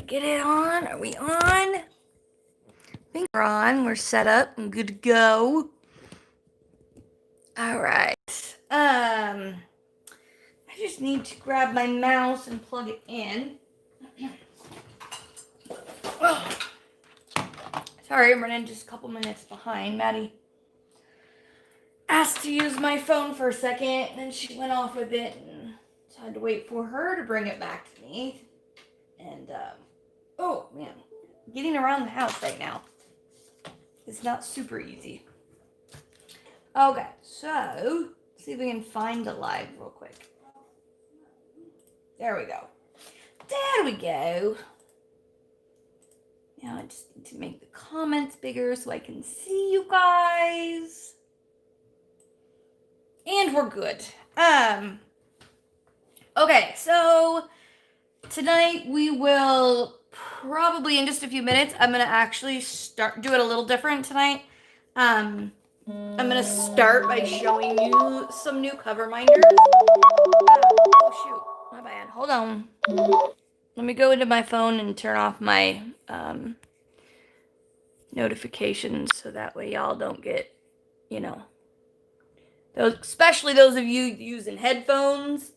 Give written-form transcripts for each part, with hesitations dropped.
get it on? Are we on? I think we're on. We're set up and good to go. All right. I just need to grab my mouse and plug it in. Oh. Sorry, I'm running just a couple minutes behind. Maddie asked to use my phone for a second, and then she went off with it, and so I had to wait for her to bring it back to me. And, oh, man. Getting around the house right now is not super easy. Okay, so, let's see if we can find the live real quick. There we go. There we go. Now I just need to make the comments bigger so I can see you guys. And we're good. Okay, so tonight we will probably in just a few minutes, I'm going to actually do it a little different tonight. I'm going to start by showing you some new cover minders. Oh shoot, my bad. Hold on. Let me go into my phone and turn off my notifications so that way y'all don't get, you know, those, especially those of you using headphones,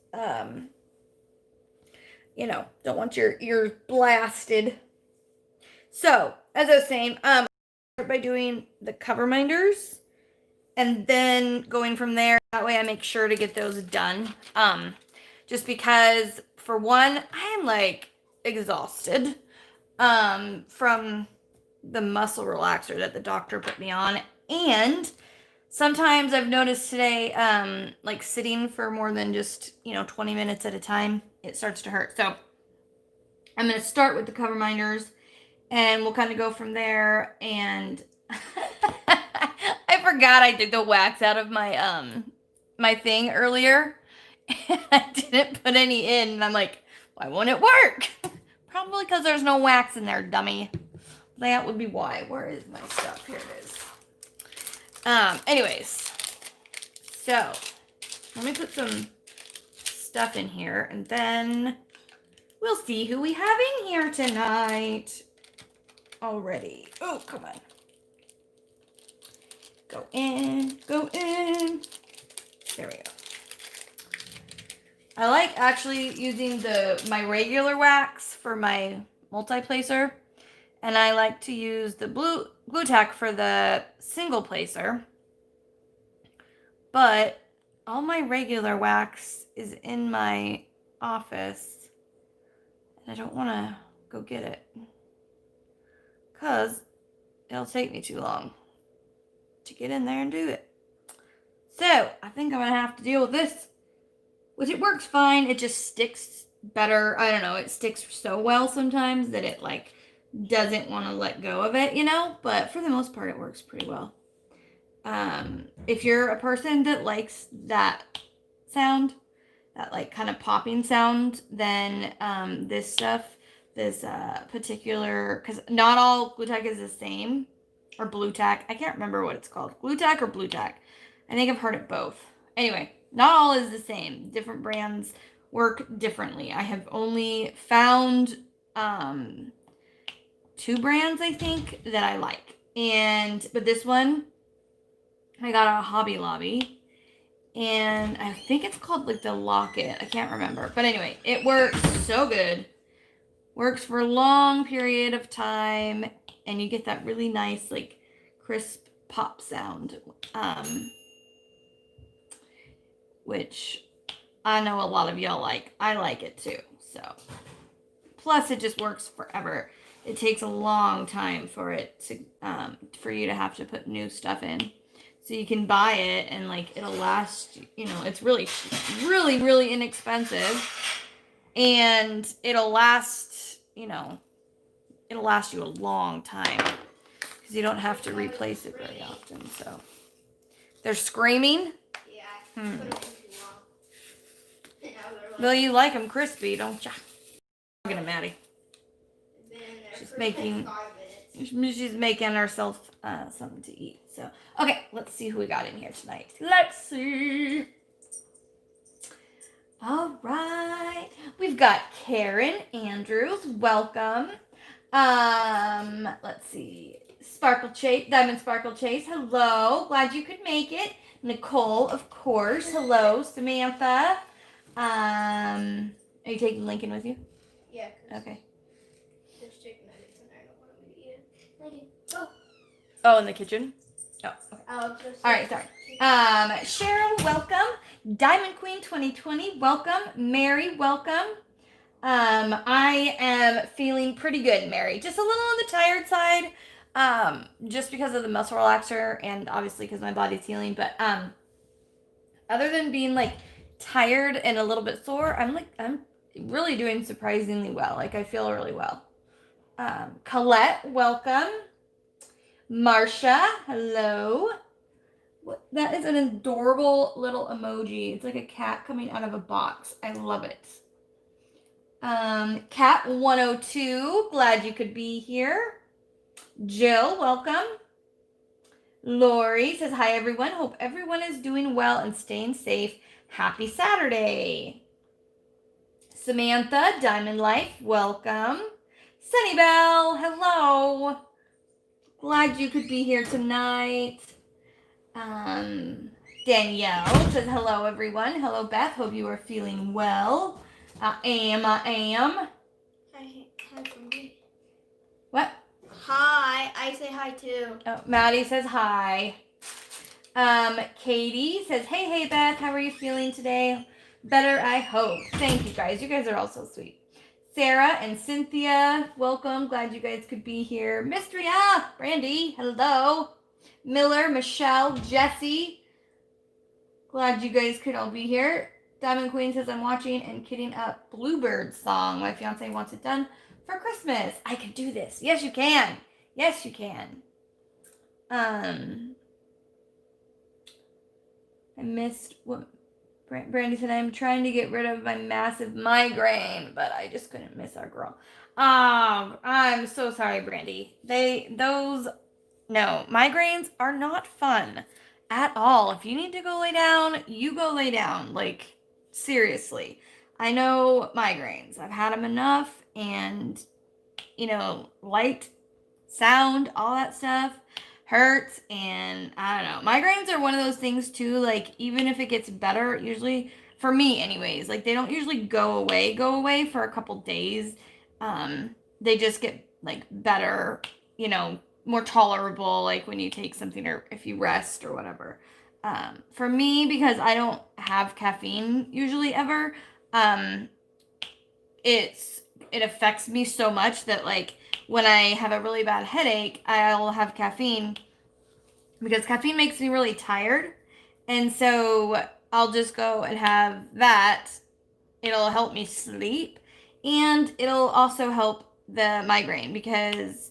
you know, don't want your ears blasted. So, as I was saying, I'll start by doing the cover minders and then going from there. That way I make sure to get those done. Just because, for one, I am like exhausted from the muscle relaxer that the doctor put me on. And sometimes I've noticed today, like sitting for more than just, 20 minutes at a time, it starts to hurt. So I'm going to start with the cover minders and we'll kind of go from there. And I forgot I took the wax out of my, my thing earlier. And I didn't put any in. And I'm like, why won't it work? Probably because there's no wax in there, dummy. That would be why. Where is my stuff? Here it is. Anyways. So, let me put some stuff in here. And then we'll see who we have in here tonight. Already. Oh, come on. Go in. Go in. There we go. I like actually using my regular wax for my multi-placer. And I like to use the glue tack for the single placer. But all my regular wax is in my office. And I don't want to go get it. Because it'll take me too long to get in there and do it. So, I think I'm going to have to deal with this. Which it works fine. It just sticks better. I don't know. It sticks so well sometimes that it like doesn't want to let go of it, But for the most part, it works pretty well. If you're a person that likes that sound, that like kind of popping sound, then this stuff, this particular, because not all glue tack is the same, or blue tack. I can't remember what it's called. Glue tack or blue tack. I think I've heard it both. Anyway, not all is the same. Different brands work differently. I have only found 2 brands, I think, that I like. But this one, I got a Hobby Lobby. And I think it's called like the Locket. I can't remember. But anyway, it works so good. Works for a long period of time. And you get that really nice, like, crisp pop sound. Which I know a lot of y'all like. I like it too. So, plus it just works forever. It takes a long time for it to, for you to have to put new stuff in. So you can buy it and like it'll last, it's really, really, really inexpensive. And it'll last, it'll last you a long time. Because you don't have to replace it very often. So, they're screaming. Well, you like them crispy, don't ya? I'm talking to Maddie. She's making herself something to eat. So, okay, let's see who we got in here tonight. Let's see. All right. We've We've got Karen Andrews. Welcome. Let's see. Sparkle Chase, Diamond Sparkle Chase. Hello. Glad you could make it. Nicole, of course. Hello. Samantha. Are you taking Lincoln with you? Yeah. Okay. There's chicken nuggets and I don't want him to eat it. Thank you. Oh, in the kitchen? Oh, okay. All right, sorry. Cheryl, welcome. Diamond Queen 2020, welcome. Mary, welcome. I am feeling pretty good, Mary. Just a little on the tired side, just because of the muscle relaxer and obviously because my body's healing. But other than being like tired and a little bit sore, I'm really doing surprisingly well. Like I feel really well. Colette, welcome. Marsha, hello. That is an adorable little emoji. It's like a cat coming out of a box. I love it. Cat 102, glad you could be here. Jill, welcome. Lori says, hi everyone. Hope everyone is doing well and staying safe. Happy Saturday. Samantha, Diamond Life, welcome. Sunnybell, hello. Glad you could be here tonight. Danielle says, hello everyone. Hello Beth, hope you are feeling well. I am. Hi from me. What? Hi, I say hi too. Oh, Maddie says hi. Katie says, hey Beth, how are you feeling today? Better, I hope. Thank you guys. You guys are all so sweet. Sarah and Cynthia, welcome. Glad you guys could be here. Mystery, Brandy, hello. Miller, Michelle, Jesse. Glad you guys could all be here. Diamond Queen says, I'm watching and kidding up Bluebird song. My fiance wants it done for Christmas. I can do this. Yes, you can. Yes, you can. I missed what Brandy said. I'm trying to get rid of my massive migraine, but I just couldn't miss our girl. I'm so sorry, Brandy. No, migraines are not fun at all. If you need to go lay down, you go lay down. Like, seriously. I know migraines. I've had them enough, and, light, sound, all that stuff hurts, and I don't know. Migraines are one of those things, too, like, even if it gets better, usually, for me anyways, like, they don't usually go away for a couple days. They just get, like, better, more tolerable, like when you take something or if you rest or whatever. For me, because I don't have caffeine usually ever, it affects me so much that like when I have a really bad headache, I'll have caffeine because caffeine makes me really tired. And so I'll just go and have that. It'll help me sleep and it'll also help the migraine because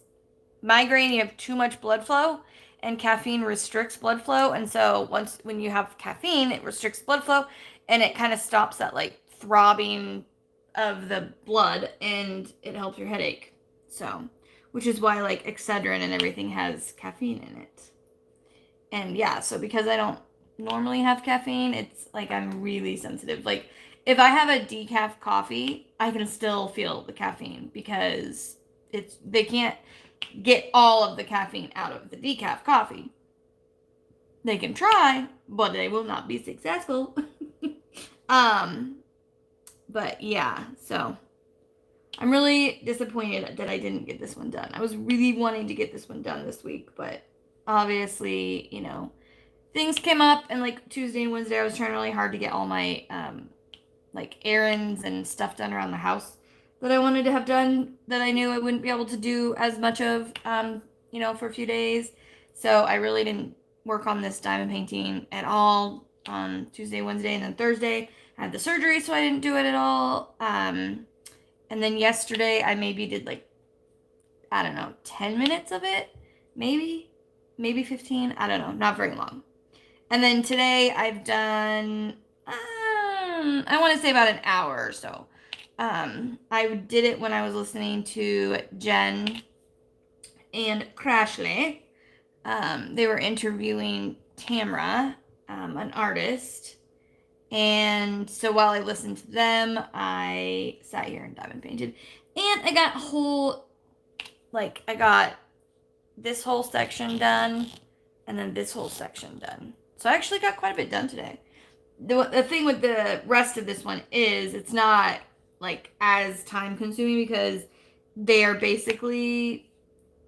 migraine, you have too much blood flow and caffeine restricts blood flow. And so when you have caffeine, it restricts blood flow and it kind of stops that like throbbing of the blood and it helps your headache. So, which is why like Excedrin and everything has caffeine in it. And yeah, so because I don't normally have caffeine, it's like I'm really sensitive. Like if I have a decaf coffee, I can still feel the caffeine because they can't get all of the caffeine out of the decaf coffee. They can try, but they will not be successful. But yeah, so I'm really disappointed that I didn't get this one done. I was really wanting to get this one done this week, but obviously, things came up and like Tuesday and Wednesday I was trying really hard to get all my like errands and stuff done around the house that I wanted to have done that I knew I wouldn't be able to do as much of, for a few days. So I really didn't work on this diamond painting at all on Tuesday, Wednesday, and then Thursday. I had the surgery, so I didn't do it at all. And then yesterday I maybe did 10 minutes of it, maybe 15. I don't know, not very long. And then today I've done, I want to say about an hour or so. I did it when I was listening to Jen and Crashley. They were interviewing Tamra, an artist, And so while I listened to them, I sat here and diamond painted. And I got I got this whole section done and then this whole section done. So I actually got quite a bit done today. The thing with the rest of this one is it's not like as time consuming because they are basically,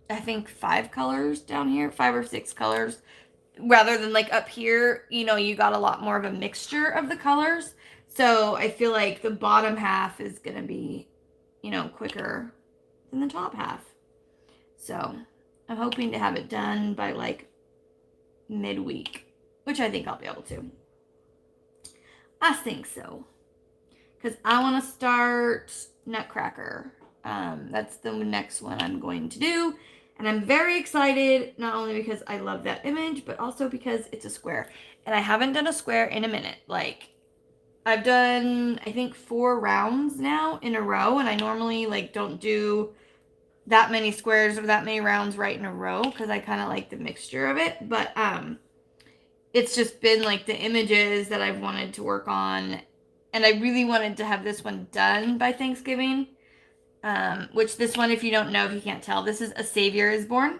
I think, 5 colors down here, 5 or 6 colors, rather than like up here, you got a lot more of a mixture of the colors. So I feel like the bottom half is going to be, quicker than the top half. So I'm hoping to have it done by like midweek, which I think I'll be able to. I think so. Because I want to start Nutcracker. That's the next one I'm going to do. And I'm very excited, not only because I love that image, but also because it's a square. And I haven't done a square in a minute. Like, I've done, I think, 4 rounds now in a row. And I normally, don't do that many squares or that many rounds right in a row. Because I kind of like the mixture of it. But, it's just been, the images that I've wanted to work on. And I really wanted to have this one done by Thanksgiving. Which this one, if you don't know, if you can't tell, this is A Savior is Born.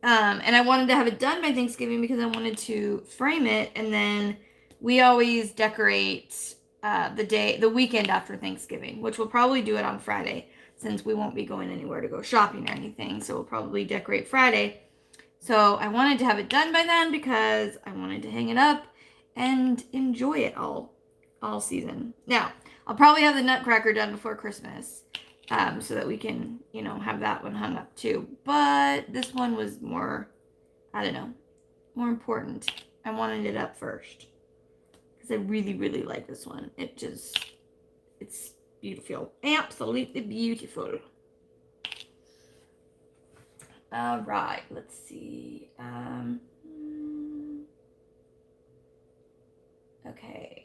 And I wanted to have it done by Thanksgiving because I wanted to frame it. And then we always decorate the weekend after Thanksgiving, which we'll probably do it on Friday since we won't be going anywhere to go shopping or anything. So we'll probably decorate Friday. So I wanted to have it done by then because I wanted to hang it up and enjoy it all season. Now, I'll probably have the Nutcracker done before Christmas, so that we can, have that one hung up too. But this one was more, I don't know, more important. I wanted it up first because I really, really like this one. It's beautiful. Absolutely beautiful. All right, let's see. Okay.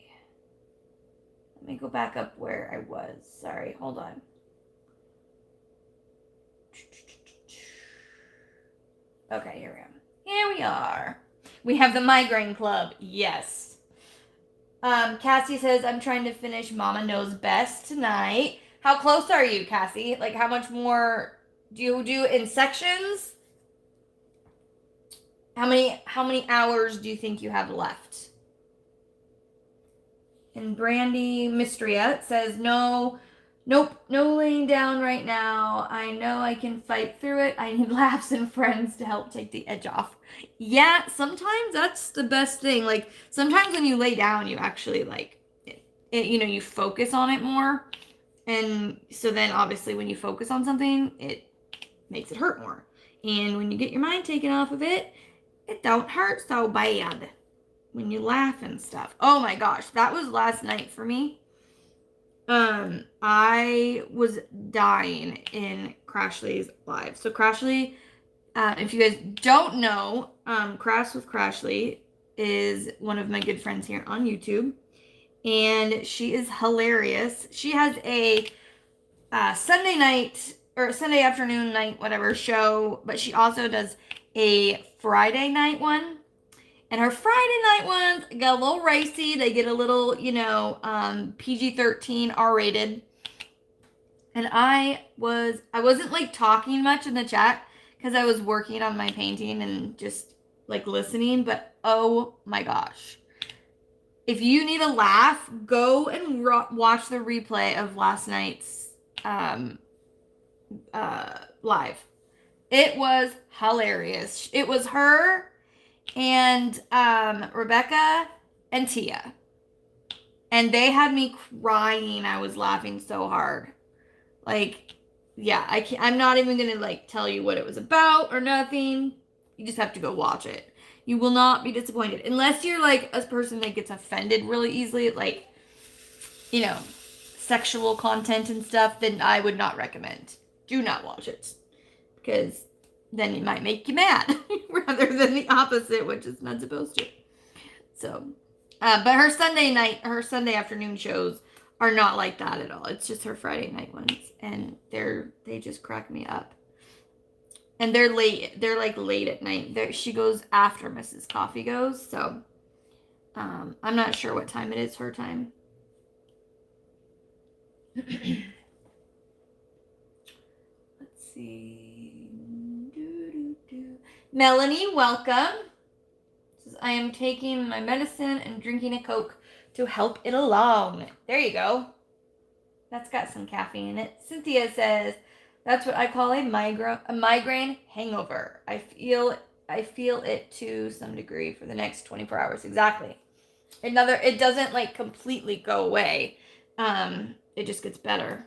Let me go back up where I was. Sorry, hold on. Okay, here we are. Here we are. We have the Migraine Club. Yes. Cassie says, I'm trying to finish Mama Knows Best tonight. How close are you, Cassie? How much more do you do in sections? How many hours do you think you have left? And Brandy Mistria says, nope, no laying down right now. I know I can fight through it. I need laughs and friends to help take the edge off. Yeah, sometimes that's the best thing. Sometimes when you lay down, you actually you focus on it more. And so then obviously when you focus on something, it makes it hurt more. And when you get your mind taken off of it, it don't hurt so bad. When you laugh and stuff. Oh my gosh, that was last night for me. I was dying in Crashly's live. So Crashly, if you guys don't know, Crash with Crashly is one of my good friends here on YouTube. And she is hilarious. She has a Sunday night or Sunday afternoon night, whatever, show. But she also does a Friday night one. And her Friday night ones get a little racy. They get a little, PG-13, R-rated. And I wasn't talking much in the chat because I was working on my painting and just listening. But oh my gosh. If you need a laugh, go and watch the replay of last night's live. It was hilarious. It was her and Rebecca and Tia. And they had me crying. I was laughing so hard. Yeah, I'm not even going to tell you what it was about or nothing. You just have to go watch it. You will not be disappointed. Unless you're a person that gets offended really easily at sexual content and stuff, then I would not recommend. Do not watch it. Because then it might make you mad rather than the opposite, which is not supposed to. So, but her Sunday afternoon shows are not like that at all. It's just her Friday night ones, and they just crack me up. And they're late. They're late at night. She goes after Mrs. Coffee goes. So, I'm not sure what time it is her time. Let's see. Melanie, welcome. Says, I am taking my medicine and drinking a Coke to help it along. There you go. That's got some caffeine in it. Cynthia says, that's what I call a migraine hangover. I feel it to some degree for the next 24 hours. Exactly. It doesn't like completely go away. It just gets better.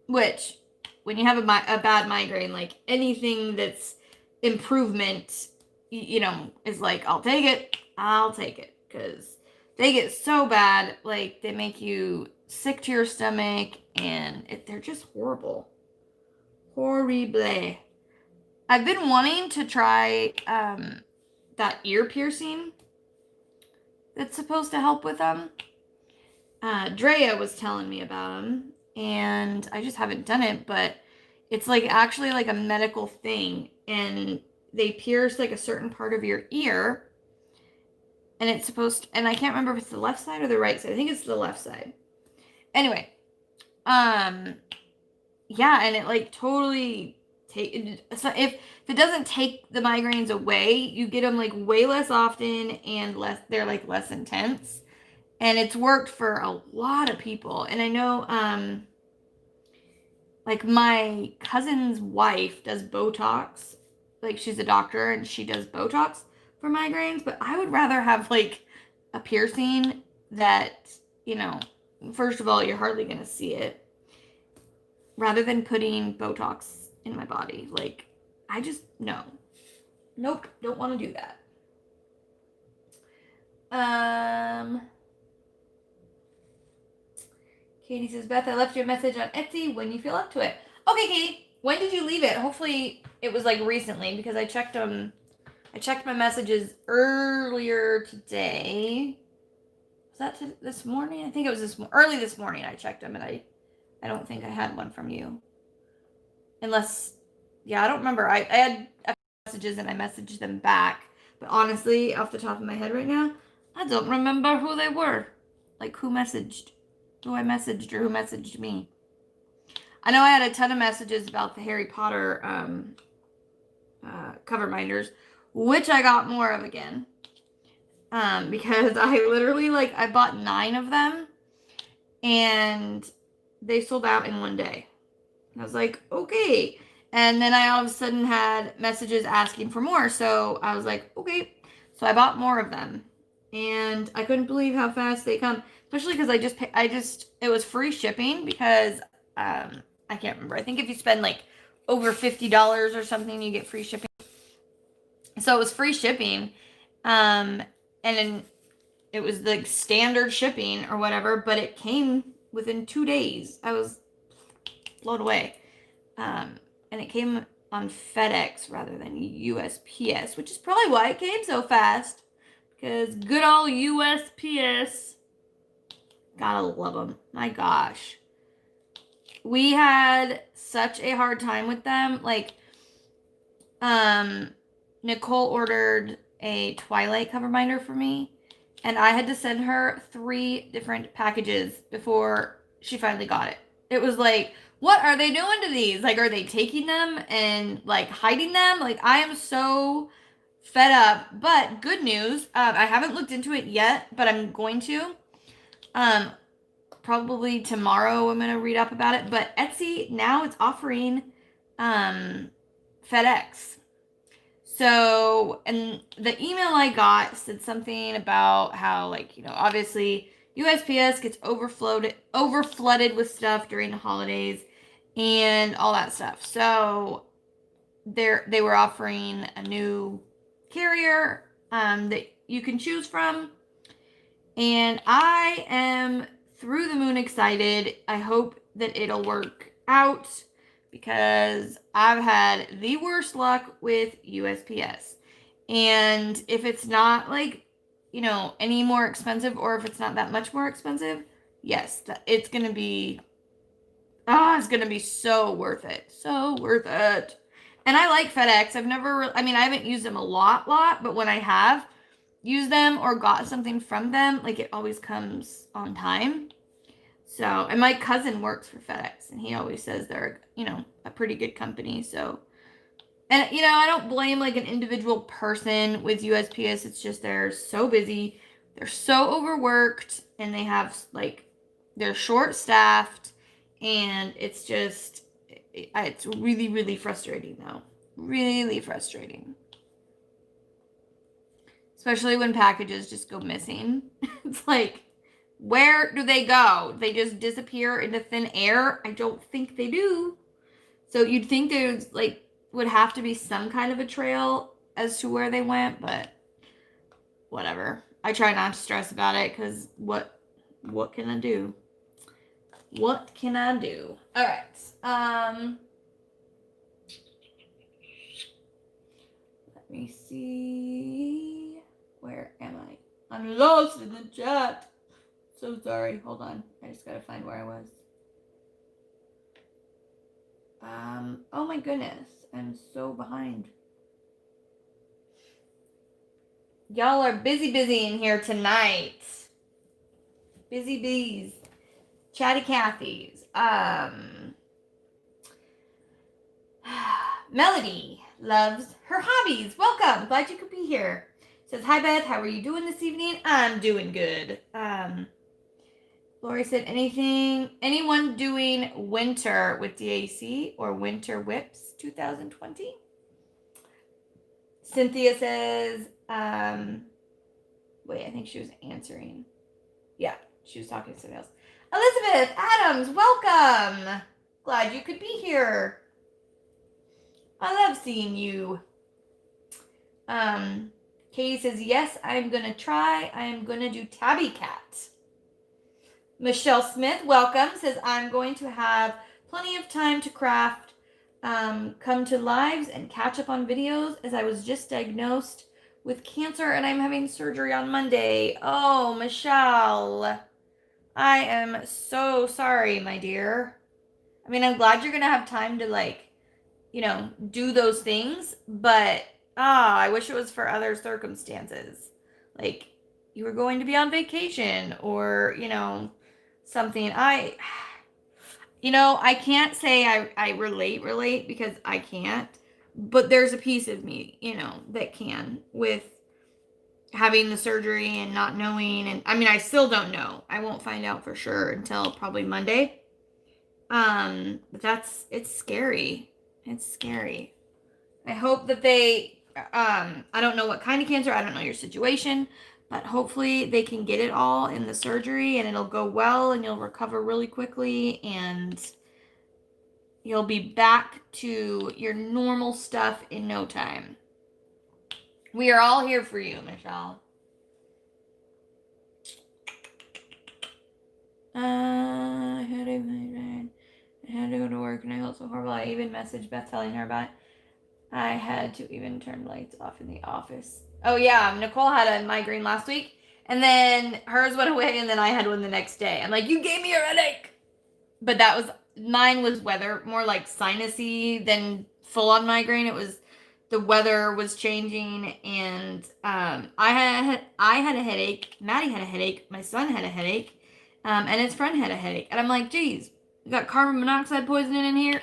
Which, when you have a bad migraine, like anything that's improvement, is like, I'll take it. Because they get so bad, like they make you sick to your stomach, and they're just horrible. Horrible. I've been wanting to try that ear piercing that's supposed to help with them. Drea was telling me about them, and I just haven't done it, but it's like actually like a medical thing, and they pierce like a certain part of your ear, and it's supposed to, and I can't remember if it's the left side or the right side. I think it's the left side. Anyway, yeah, and it like totally so if it doesn't take the migraines away, you get them like way less often, and they're like less intense. And it's worked for a lot of people. And I know, like my cousin's wife does Botox. Like she's a doctor and she does Botox for migraines. But I would rather have like a piercing that, first of all, you're hardly going to see it. Rather than putting Botox in my body. Like, I just, no. Nope, don't want to do that. Katie says, Beth, I left you a message on Etsy when you feel up to it. Okay, Katie, when did you leave it? Hopefully it was like recently, because I checked my messages earlier today. Was that this morning? I think it was early this morning I checked them, and I don't think I had one from you. Unless, yeah, I don't remember. I had messages and I messaged them back. But honestly, off the top of my head right now, I don't remember who they were. Like who I messaged or who messaged me. I know I had a ton of messages about the Harry Potter cover minders, which I got more of again. Because I literally, I bought 9 of them, and they sold out in one day. I was like, okay. And then I all of a sudden had messages asking for more. So I was like, okay. So I bought more of them. And I couldn't believe how fast they come. Especially because it was free shipping because, I can't remember. I think if you spend over $50 or something, you get free shipping. So it was free shipping. And then it was the standard shipping or whatever, but it came within 2 days. I was blown away. And it came on FedEx rather than USPS, which is probably why it came so fast. Because good old USPS. Gotta love them. My gosh. We had such a hard time with them. Nicole ordered a Twilight cover binder for me, and I had to send her 3 different packages before she finally got it. It was like, what are they doing to these? Are they taking them and hiding them? I am so fed up. But good news, I haven't looked into it yet, but I'm going to. Probably tomorrow I'm going to read up about it. But Etsy now it's offering FedEx. So, and the email I got said something about how, obviously USPS gets overflooded with stuff during the holidays and all that stuff. So, they were offering a new carrier that you can choose from. And I am through the moon excited. I hope that it'll work out, because I've had the worst luck with USPS. And if it's not any more expensive, or if it's not that much more expensive, yes, it's going to be, it's going to be so worth it. So worth it. And I like FedEx. I haven't used them a lot, but when I have, used them or got something from them, like it always comes on time. So, and my cousin works for FedEx and he always says they're, a pretty good company. So, and I don't blame like an individual person with USPS. It's just they're so busy, they're so overworked, and they have like they're short staffed, and it's just it's really really frustrating though. Really frustrating. Especially when packages just go missing. It's like, where do they go? They just disappear into thin air? I don't think they do. So you'd think there's like would have to be some kind of a trail as to where they went, but whatever. I try not to stress about it because what can I do? What can I do? All right. Let me see. Where am I? I'm lost in the chat. So sorry. Hold on. I just gotta find where I was. Oh my goodness. I'm so behind. Y'all are busy in here tonight. Busy bees. Chatty Cathy's. Melody loves her hobbies. Welcome. Glad you could be here. Says, hi Beth, how are you doing this evening? I'm doing good. Lori said, anyone doing winter with DAC or winter whips 2020? Cynthia says, wait, I think she was answering. Yeah, she was talking to somebody else. Elizabeth Adams, welcome. Glad you could be here. I love seeing you. Katie says, yes, I'm going to try. I am going to do Tabby Cat. Michelle Smith, welcome, says, I'm going to have plenty of time to craft, come to lives and catch up on videos as I was just diagnosed with cancer and I'm having surgery on Monday. Oh, Michelle, I am so sorry, my dear. I mean, I'm glad you're going to have time to, do those things, but, I wish it was for other circumstances. Like, you were going to be on vacation or, something. I can't say I relate because I can't, but there's a piece of me, that can with having the surgery and not knowing. And I mean, I still don't know. I won't find out for sure until probably Monday. But it's scary. It's scary. I hope that I don't know what kind of cancer. I don't know your situation. But hopefully they can get it all in the surgery and it'll go well and you'll recover really quickly and you'll be back to your normal stuff in no time. We are all here for you, Michelle. I had to go to work and I felt so horrible. I even messaged Beth telling her about it. I had to even turn lights off in the office. Oh yeah, Nicole had a migraine last week, and then hers went away, and then I had one the next day. I'm like, you gave me a headache, but mine was weather, more like sinusy than full on migraine. It was the weather was changing, and I had a headache. Maddie had a headache. My son had a headache, and his friend had a headache, and I'm like, geez, we got carbon monoxide poisoning in here.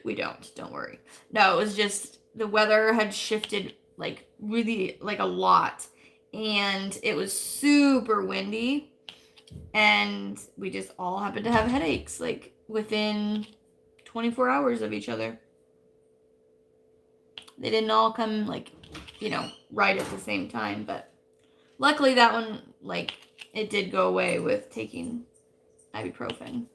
We don't worry. No, it was just the weather had shifted like really like a lot and it was super windy and we just all happened to have headaches like within 24 hours of each other. They didn't all come like, right at the same time, but luckily that one it did go away with taking ibuprofen.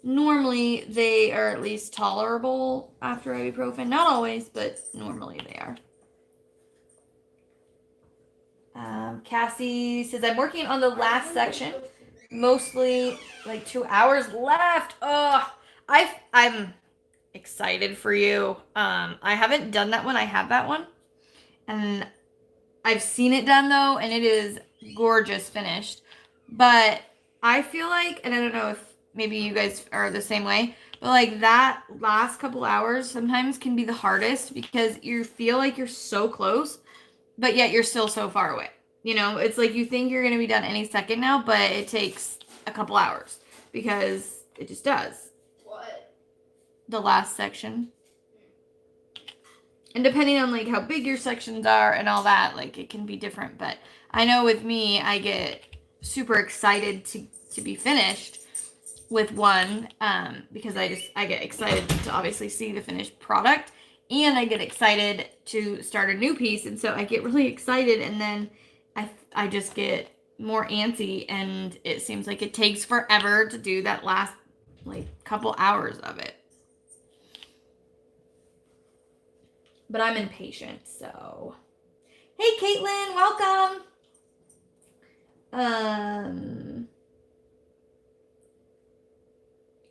Normally, they are at least tolerable after ibuprofen. Not always, but normally they are. Cassie says, I'm working on the last section. Mostly, 2 hours left. Oh, I'm excited for you. I haven't done that one. I have that one. And I've seen it done, though, and it is gorgeous finished. But I feel like, and I don't know if maybe you guys are the same way, but that last couple hours sometimes can be the hardest because you feel like you're so close but yet you're still so far away. You know, it's like you think you're going to be done any second now, but it takes a couple hours because it just does. What? The last section. And depending on, like, how big your sections are and all that, like, it can be different. But I know with me, I get super excited to be finished with one because I get excited to obviously see the finished product. And I get excited to start a new piece. And so I get really excited, and then I just get more antsy, and it seems like it takes forever to do that last, like, couple hours of it. But I'm impatient, so. Hey, Caitlin, welcome.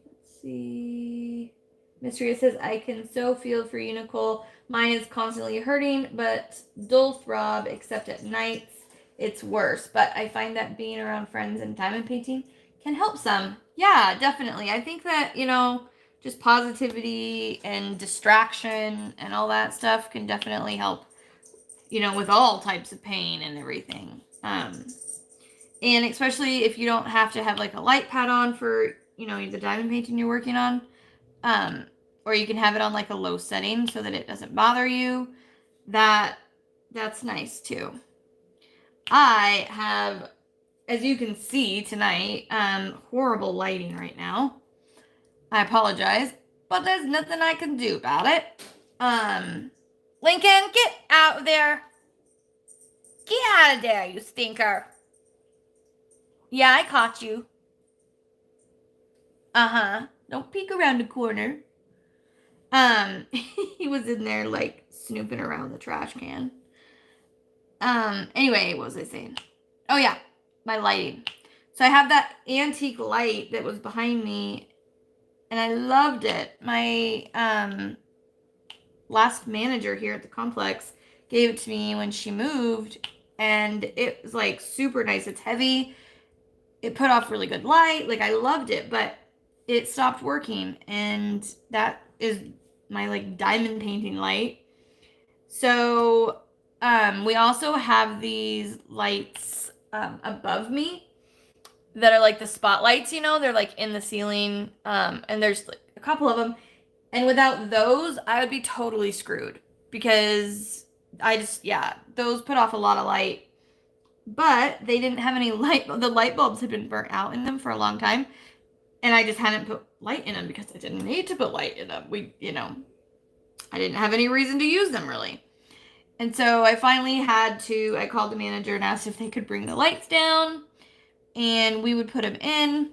Let's see. Mystery says, I can so feel for you, Nicole. Mine is constantly hurting, but dull throb, except at nights. It's worse. But I find that being around friends and diamond painting can help some. Yeah, definitely. I think that, you know, just positivity and distraction and all that stuff can definitely help, you know, with all types of pain and everything. And especially if you don't have to have like a light pad on for, you know, the diamond painting you're working on. Or you can have it on like a low setting so that it doesn't bother you. That's nice too. I have, as you can see tonight, horrible lighting right now. I apologize, but there's nothing I can do about it. Lincoln, get out of there. Get out of there, you stinker. Yeah, I caught you. Uh-huh. Don't peek around the corner. He was in there, like, snooping around the trash can. Anyway, what was I saying? Oh, yeah, my lighting. So I have that antique light that was behind me, and I loved it. My, last manager here at the complex gave it to me when she moved, and it was, like, super nice. It's heavy. It put off really good light. Like, I loved it, but it stopped working, and that is my, like, diamond painting light. So we also have these lights above me that are like the spotlights, you know, they're like in the ceiling, and there's like a couple of them, and without those I would be totally screwed because those put off a lot of light, but they didn't have any light. The light bulbs had been burnt out in them for a long time, and I just hadn't put light in them because I didn't need to put light in them. I didn't have any reason to use them really. And so I finally I called the manager and asked if they could bring the lights down, and we would put them in.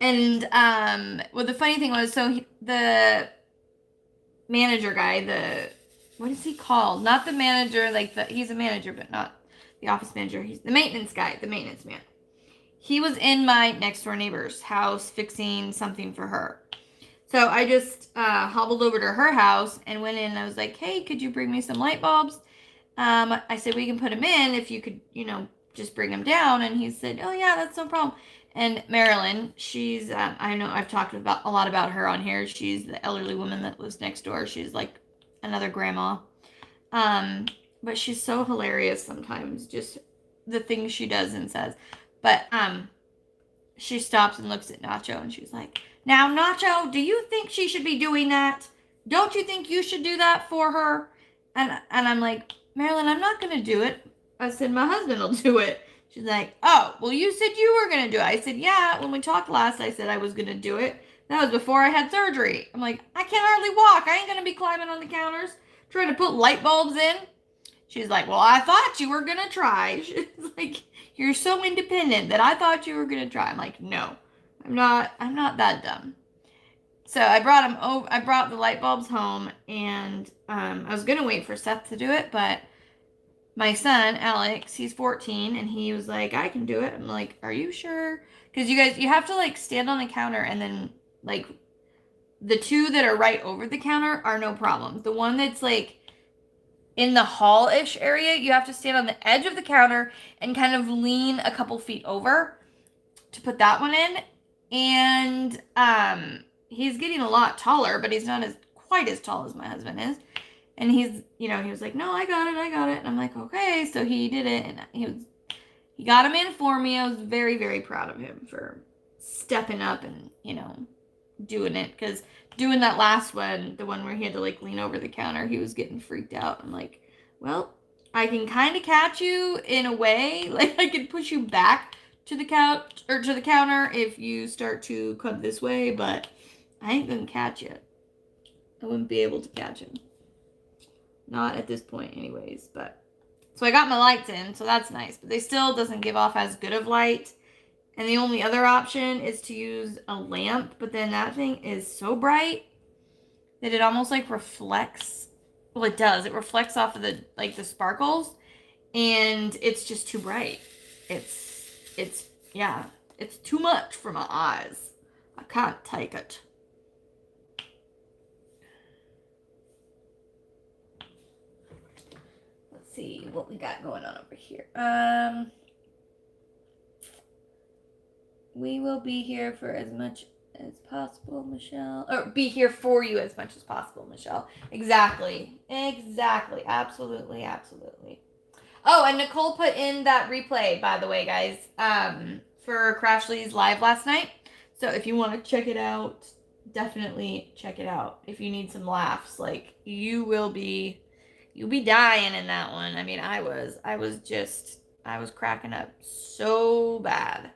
And well, the funny thing was, the manager guy, what is he called? Not the manager, he's a manager, but not the office manager. He's the maintenance guy, the maintenance man. He was in my next door neighbor's house fixing something for her. So I just hobbled over to her house and went in, and I was like, hey, could you bring me some light bulbs? I said, we can put them in if you could, just bring them down. And he said, oh, yeah, that's no problem. And Marilyn, she's, I know I've talked a lot about her on here. She's the elderly woman that lives next door. She's like another grandma. But she's so hilarious sometimes, just the things she does and says. But she stops and looks at Nacho, and she's like, now, Nacho, do you think she should be doing that? Don't you think you should do that for her? And I'm like, Marilyn, I'm not going to do it. I said, my husband will do it. She's like, oh, well, you said you were going to do it. I said, yeah, when we talked last, I said I was going to do it. That was before I had surgery. I'm like, I can hardly walk. I ain't going to be climbing on the counters trying to put light bulbs in. She's like, well, I thought you were going to try. She's like, you're so independent that I thought you were going to try. I'm like, no, I'm not that dumb. So I brought the light bulbs home, and I was going to wait for Seth to do it, but my son, Alex, he's 14, and he was like, I can do it. I'm like, are you sure? Because you have to, like, stand on the counter, and then, like, the two that are right over the counter are no problem. The one that's, like, in the hall-ish area, you have to stand on the edge of the counter and kind of lean a couple feet over to put that one in. And he's getting a lot taller, but he's not quite as tall as my husband is. And he's, he was like, no, I got it. And I'm like, okay. So he did it, and he got him in for me. I was very, very proud of him for stepping up and, doing it. Because doing that last one, the one where he had to like lean over the counter, he was getting freaked out. I'm like, well, I can kind of catch you in a way. Like I can push you back to the couch or to the counter if you start to come this way, but I ain't gonna catch you. I wouldn't be able to catch him. Not at this point anyways, but so I got my lights in, so that's nice, but they still doesn't give off as good of light. And the only other option is to use a lamp, but then that thing is so bright that it almost like reflects. Well, it does. It reflects off of the sparkles, and it's just too bright. It's yeah, it's too much for my eyes. I can't take it. Let's see what we got going on over here. We will be here for as much as possible, Michelle. Or be here for you as much as possible, Michelle. Exactly. Absolutely. Oh, and Nicole put in that replay, by the way, guys, for Crashly's live last night. So if you want to check it out, definitely check it out. If you need some laughs, like you'll be dying in that one. I mean, I was cracking up so bad.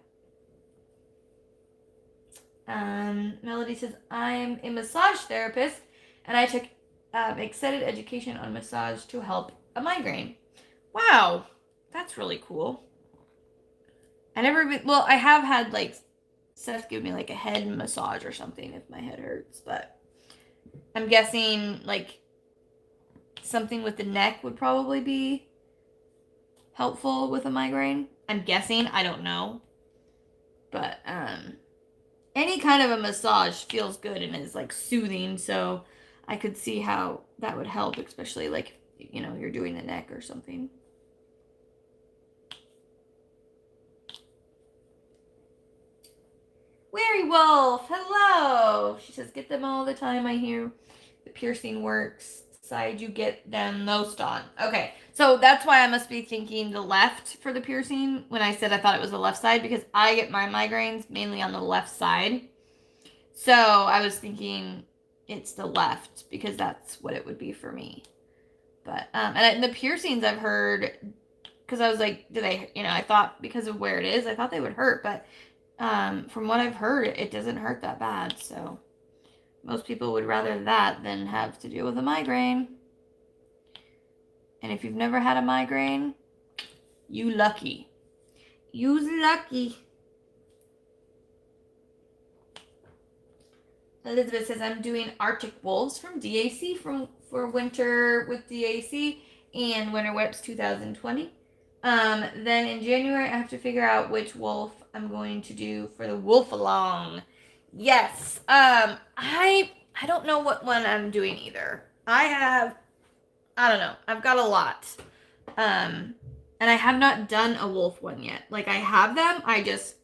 Melody says, I'm a massage therapist, and I took extended education on massage to help a migraine. Wow, that's really cool. I have had like Seth give me like a head massage or something if my head hurts, but I'm guessing like something with the neck would probably be helpful with a migraine. I'm guessing, I don't know. But any kind of a massage feels good and is like soothing, so I could see how that would help, especially like you're doing the neck or something. Weary Wolf, hello. She says, get them all the time. I hear the piercing works. Side you get them most on. Okay, so that's why I must be thinking the left for the piercing when I said I thought it was the left side, because I get my migraines mainly on the left side. So I was thinking it's the left because that's what it would be for me. But and the piercings I've heard, because I was like, do they? I thought because of where it is, I thought they would hurt, but from what I've heard, it doesn't hurt that bad. So most people would rather that than have to deal with a migraine. And if you've never had a migraine, you lucky. You's lucky. Elizabeth says, I'm doing Arctic Wolves from DAC for winter with DAC and Winter Whips 2020. Then in January, I have to figure out which wolf I'm going to do for the wolf along. Yes. I don't know what one I'm doing either. I don't know. I've got a lot. And I have not done a wolf one yet. Like I have them, I just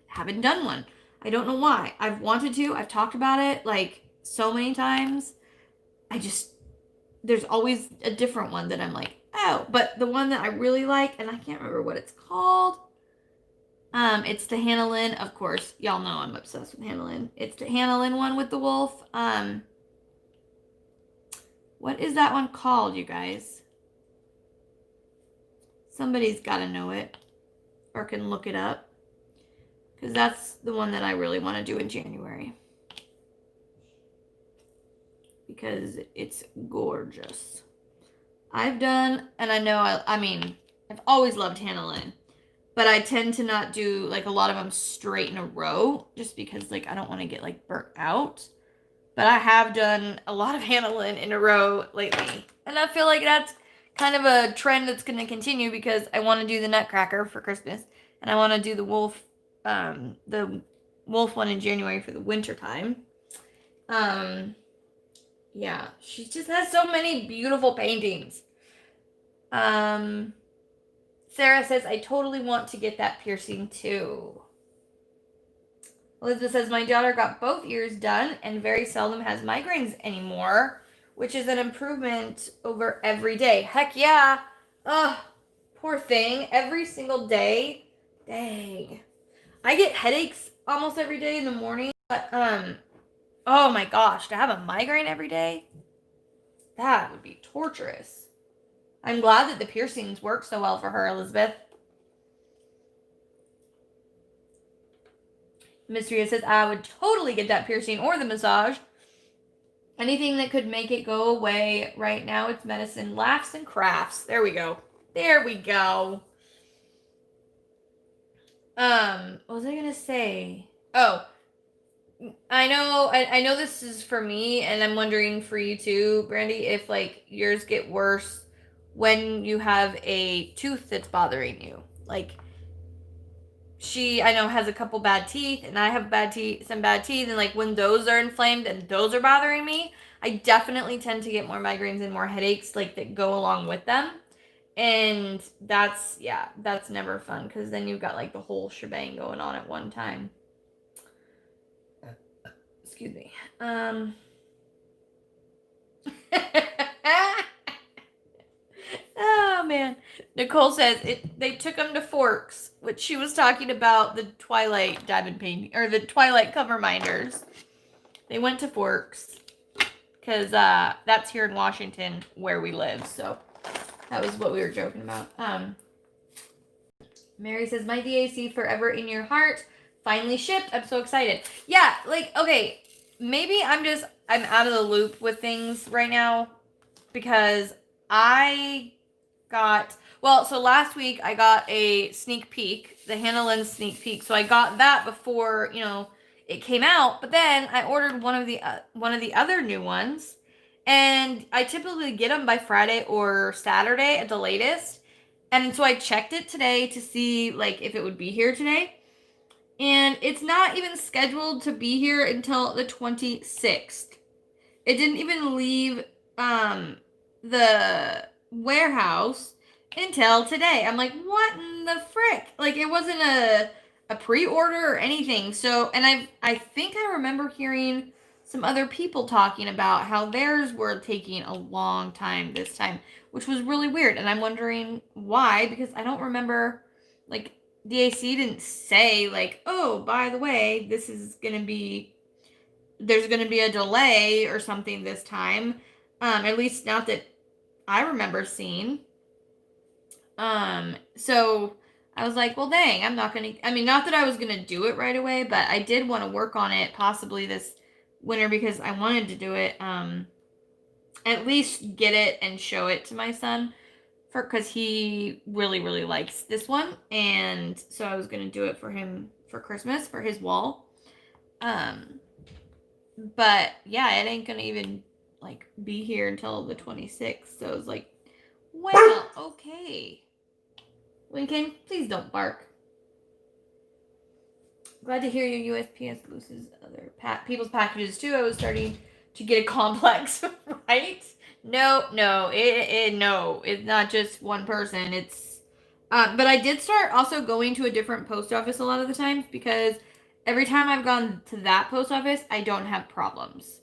haven't done one. I don't know why. I've wanted to. I've talked about it like so many times. There's always a different one that I'm like, oh, but the one that I really like, and I can't remember what it's called. It's the Hannah Lynn, of course. Y'all know I'm obsessed with Hannah Lynn. It's the Hannah Lynn one with the wolf. What is that one called, you guys? Somebody's got to know it or can look it up. Because that's the one that I really want to do in January. Because it's gorgeous. I've done, and I know, I've always loved Hannah Lynn. But I tend to not do, like, a lot of them straight in a row. Just because, like, I don't want to get, like, burnt out. But I have done a lot of Hannah Lynn in a row lately. And I feel like that's kind of a trend that's going to continue because I want to do the Nutcracker for Christmas. And I want to do the wolf one in January for the winter time. Yeah, she just has so many beautiful paintings. Sarah says, I totally want to get that piercing too. Elizabeth says, my daughter got both ears done and very seldom has migraines anymore. which is an improvement over every day. Heck yeah. Ugh, poor thing. Every single day. Dang. I get headaches almost every day in the morning. But, oh my gosh, to have a migraine every day? That would be torturous. I'm glad that the piercings work so well for her, Elizabeth. Mysteria says, I would totally get that piercing or the massage. Anything that could make it go away. Right now it's medicine, laughs, and crafts. There we go. There we go. What was I gonna say? Oh, I know this is for me, and I'm wondering for you too, Brandy, if like yours get worse when you have a tooth that's bothering you. Like she, I know, has a couple bad teeth, and I have some bad teeth, and like when those are inflamed and those are bothering me, I definitely tend to get more migraines and more headaches like that go along with them. And that's never fun because then you've got like the whole shebang going on at one time. Excuse me. Oh man. Nicole says they took them to Forks, which she was talking about the Twilight diamond painting or the Twilight cover minders. They went to Forks because that's here in Washington where we live. So that was what we were joking about. Mary says, my DAC Forever in Your Heart finally shipped. I'm so excited. Yeah, like, okay, maybe I'm out of the loop with things right now because so last week I got a sneak peek, the Hannah Lynn sneak peek. So I got that before, it came out, but then I ordered one of the other new ones, and I typically get them by Friday or Saturday at the latest. And so I checked it today to see like if it would be here today. And it's not even scheduled to be here until the 26th. It didn't even leave the warehouse until today. I'm like, what in the frick? Like it wasn't a pre-order or anything. So, and I think I remember hearing some other people talking about how theirs were taking a long time this time, which was really weird. And I'm wondering why, because I don't remember, like, DAC didn't say, like, oh, by the way, there's going to be a delay or something this time. At least not that I remember seeing. So I was like, well, dang, not that I was going to do it right away, but I did want to work on it possibly this winter because I wanted to do it, at least get it and show it to my son because he really, really likes this one. And so I was going to do it for him for Christmas for his wall. But yeah, it ain't going to even like be here until the 26th. So I was like, well, okay. Lincoln, please don't bark. Glad to hear your USPS loses other people's packages too. I was starting to get a complex, right? No, it's not just one person. It's, but I did start also going to a different post office a lot of the times because every time I've gone to that post office, I don't have problems.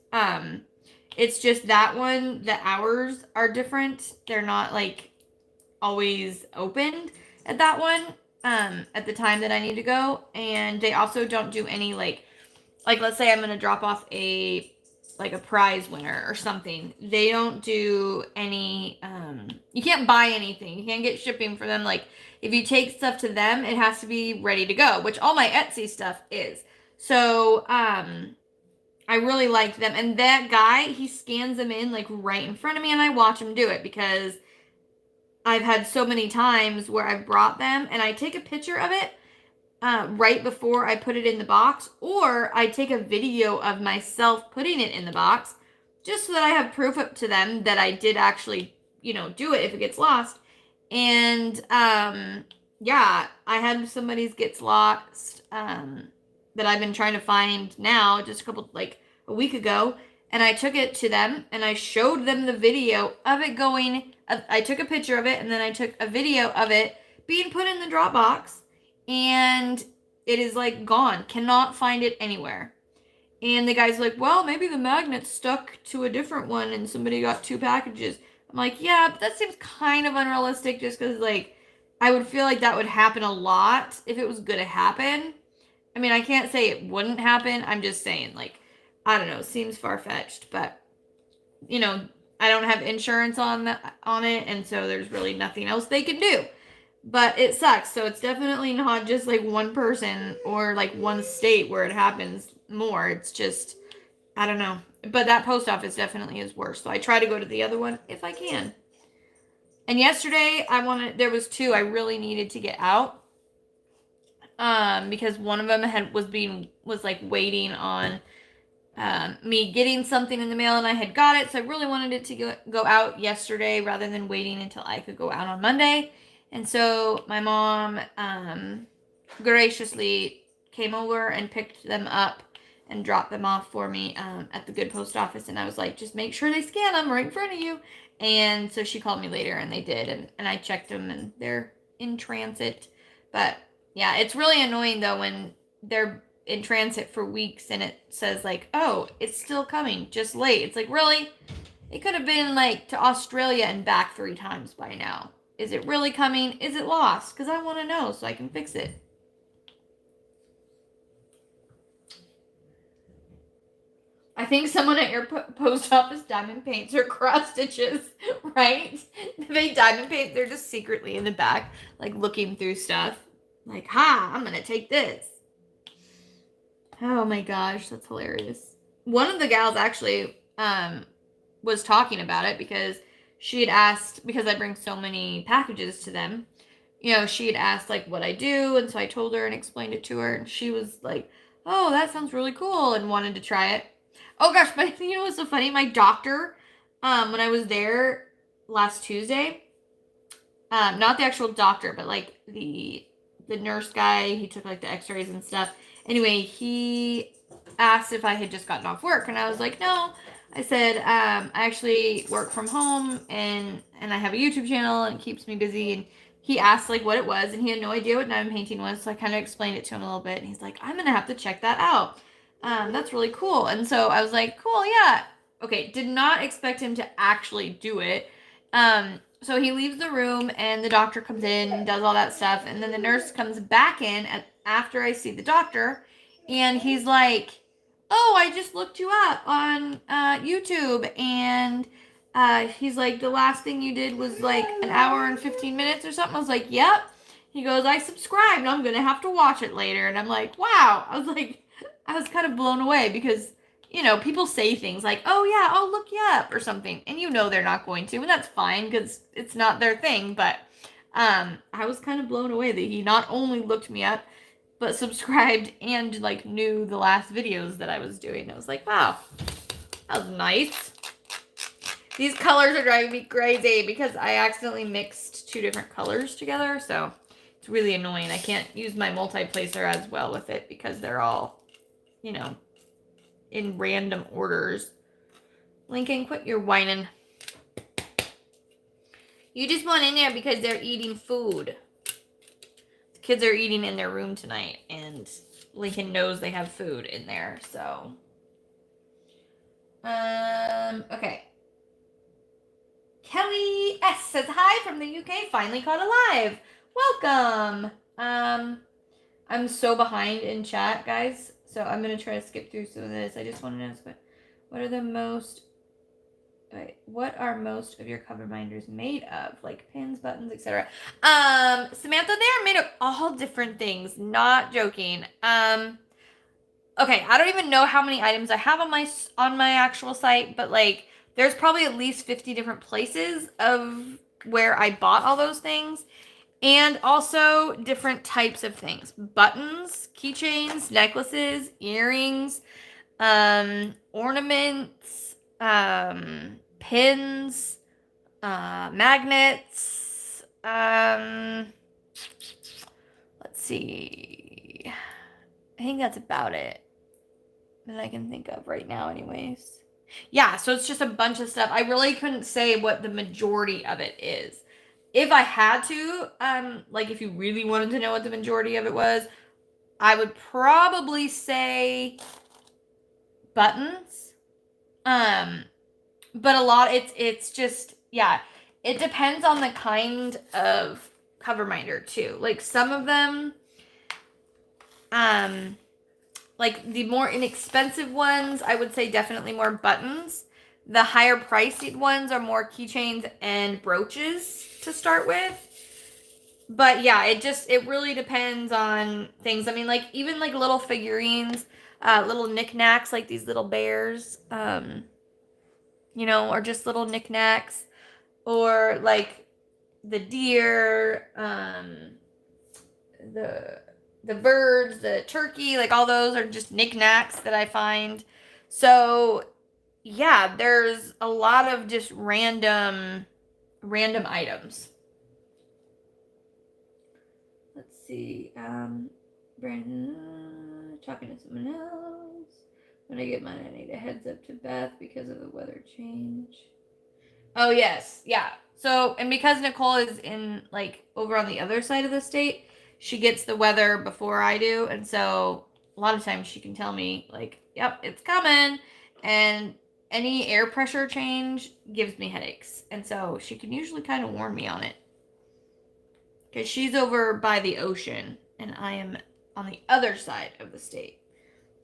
It's just that one, the hours are different. They're not like always opened at that one. At the time that I need to go, and they also don't do any like let's say I'm gonna drop off a prize winner or something. They don't do any. You can't buy anything. You can't get shipping for them. Like if you take stuff to them, it has to be ready to go, which all my Etsy stuff is. So I really like them, and that guy he scans them in like right in front of me, and I watch him do it because I've had so many times where I've brought them and I take a picture of it right before I put it in the box, or I take a video of myself putting it in the box just so that I have proof up to them that I did actually, do it if it gets lost. And yeah, I had somebody's gets lost that I've been trying to find now just a week ago. And I took it to them and I showed them the video of it going. I took a picture of it and then I took a video of it being put in the drop box, and it is like gone. Cannot find it anywhere. And the guy's like, well, maybe the magnet's stuck to a different one and somebody got 2 packages. I'm like, yeah, but that seems kind of unrealistic just because, like, I would feel like that would happen a lot if it was going to happen. I mean, I can't say it wouldn't happen. I'm just saying, like, I don't know, it seems far-fetched, but, you know, I don't have insurance on it, and so there's really nothing else they can do. But it sucks. So it's definitely not just like one person or like one state where it happens more. It's just, I don't know. But that post office definitely is worse. So I try to go to the other one if I can. And yesterday there was 2 I really needed to get out. Because one of them was like waiting on me getting something in the mail, and I had got it, so I really wanted it to go out yesterday rather than waiting until I could go out on Monday. And so my mom graciously came over and picked them up and dropped them off for me at the good post office. And I was like, just make sure they scan them right in front of you. And so she called me later, and they did, and I checked them, and they're in transit. But yeah, it's really annoying though when they're in transit for weeks and it says like, oh, it's still coming, just late. It's like, really? It could have been like to Australia and back 3 times by now. Is it really coming? Is it lost? Because I want to know so I can fix it. I think someone at your post office diamond paints or cross stitches, right? They diamond paint, they're just secretly in the back, like looking through stuff. Like, ha, I'm going to take this. Oh my gosh, that's hilarious. One of the gals actually was talking about it because she had asked, because I bring so many packages to them, you know, she had asked like what I do, and so I told her and explained it to her, and she was like, oh, that sounds really cool, and wanted to try it. Oh gosh, but you know what's so funny? My doctor, when I was there last Tuesday, not the actual doctor, but like the nurse guy, he took like the x-rays and stuff. Anyway, he asked if I had just gotten off work, and I was like, no. I said, I actually work from home, and I have a YouTube channel, and it keeps me busy. And he asked like what it was, and he had no idea what diamond painting was, so I kind of explained it to him a little bit, and he's like, I'm gonna have to check that out. That's really cool. And so I was like, cool, yeah. Okay, did not expect him to actually do it. So he leaves the room, and the doctor comes in and does all that stuff, and then the nurse comes back in after I see the doctor, and he's like, oh, I just looked you up on YouTube, and he's like, the last thing you did was like an hour and 15 minutes or something. I was like, yep. He goes, I subscribed, and I'm going to have to watch it later. And I'm like, wow. I was kind of blown away because, you know, people say things like, oh yeah, I'll look you up or something. And you know they're not going to, and that's fine because it's not their thing. But I was kind of blown away that he not only looked me up, but subscribed and like knew the last videos that I was doing. I was like, wow, that was nice. These colors are driving me crazy because I accidentally mixed 2 different colors together. So it's really annoying. I can't use my multi-placer as well with it because they're all, you know, in random orders. Lincoln, quit your whining. You just went in there because they're eating food. The kids are eating in their room tonight, and Lincoln knows they have food in there, so. Okay. Kelly S says, hi from the UK, finally caught alive. Welcome. I'm so behind in chat, guys, so I'm going to try to skip through some of this. I just want to know, what are most of your cover binders made of? Like pins, buttons, etc. Samantha, they are made of all different things. Not joking. Okay, I don't even know how many items I have on my actual site, but like there's probably at least 50 different places of where I bought all those things. And also different types of things. Buttons, keychains, necklaces, earrings, ornaments, pins, magnets, let's see. I think that's about it that I can think of right now anyways. Yeah, so it's just a bunch of stuff. I really couldn't say what the majority of it is. If I had to, like if you really wanted to know what the majority of it was, I would probably say buttons. But a lot, it's just, yeah, it depends on the kind of cover minder too. Like some of them, like the more inexpensive ones, I would say definitely more buttons. The higher priced ones are more keychains and brooches to start with. But yeah, it really depends on things. I mean, like even like little figurines, little knickknacks, like these little bears, or just little knickknacks, or like the deer, the birds, the turkey, like all those are just knickknacks that I find. So yeah, there's a lot of just random items. Let's see. Brandon talking to someone else. When I get mine, I need a heads up to Beth because of the weather change. Oh yes, yeah. So and because Nicole is in like over on the other side of the state, she gets the weather before I do, and so a lot of times she can tell me like, "Yep, it's coming," and any air pressure change gives me headaches, and so she can usually kind of warn me on it. Because she's over by the ocean, and I am on the other side of the state.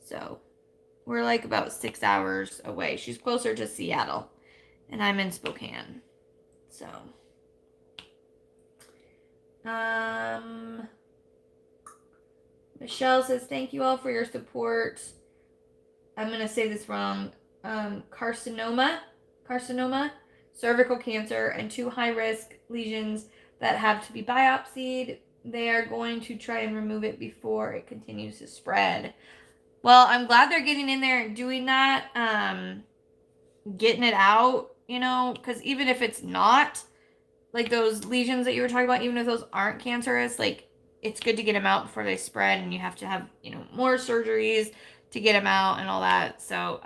So we're like about 6 hours away. She's closer to Seattle, and I'm in Spokane. So, Michelle says, thank you all for your support. I'm going to say this wrong. Carcinoma, cervical cancer, and 2 high-risk lesions that have to be biopsied. They are going to try and remove it before it continues to spread. Well, I'm glad they're getting in there and doing that, getting it out, because even if it's not, like those lesions that you were talking about, even if those aren't cancerous, like it's good to get them out before they spread, and you have to have, more surgeries to get them out and all that. So,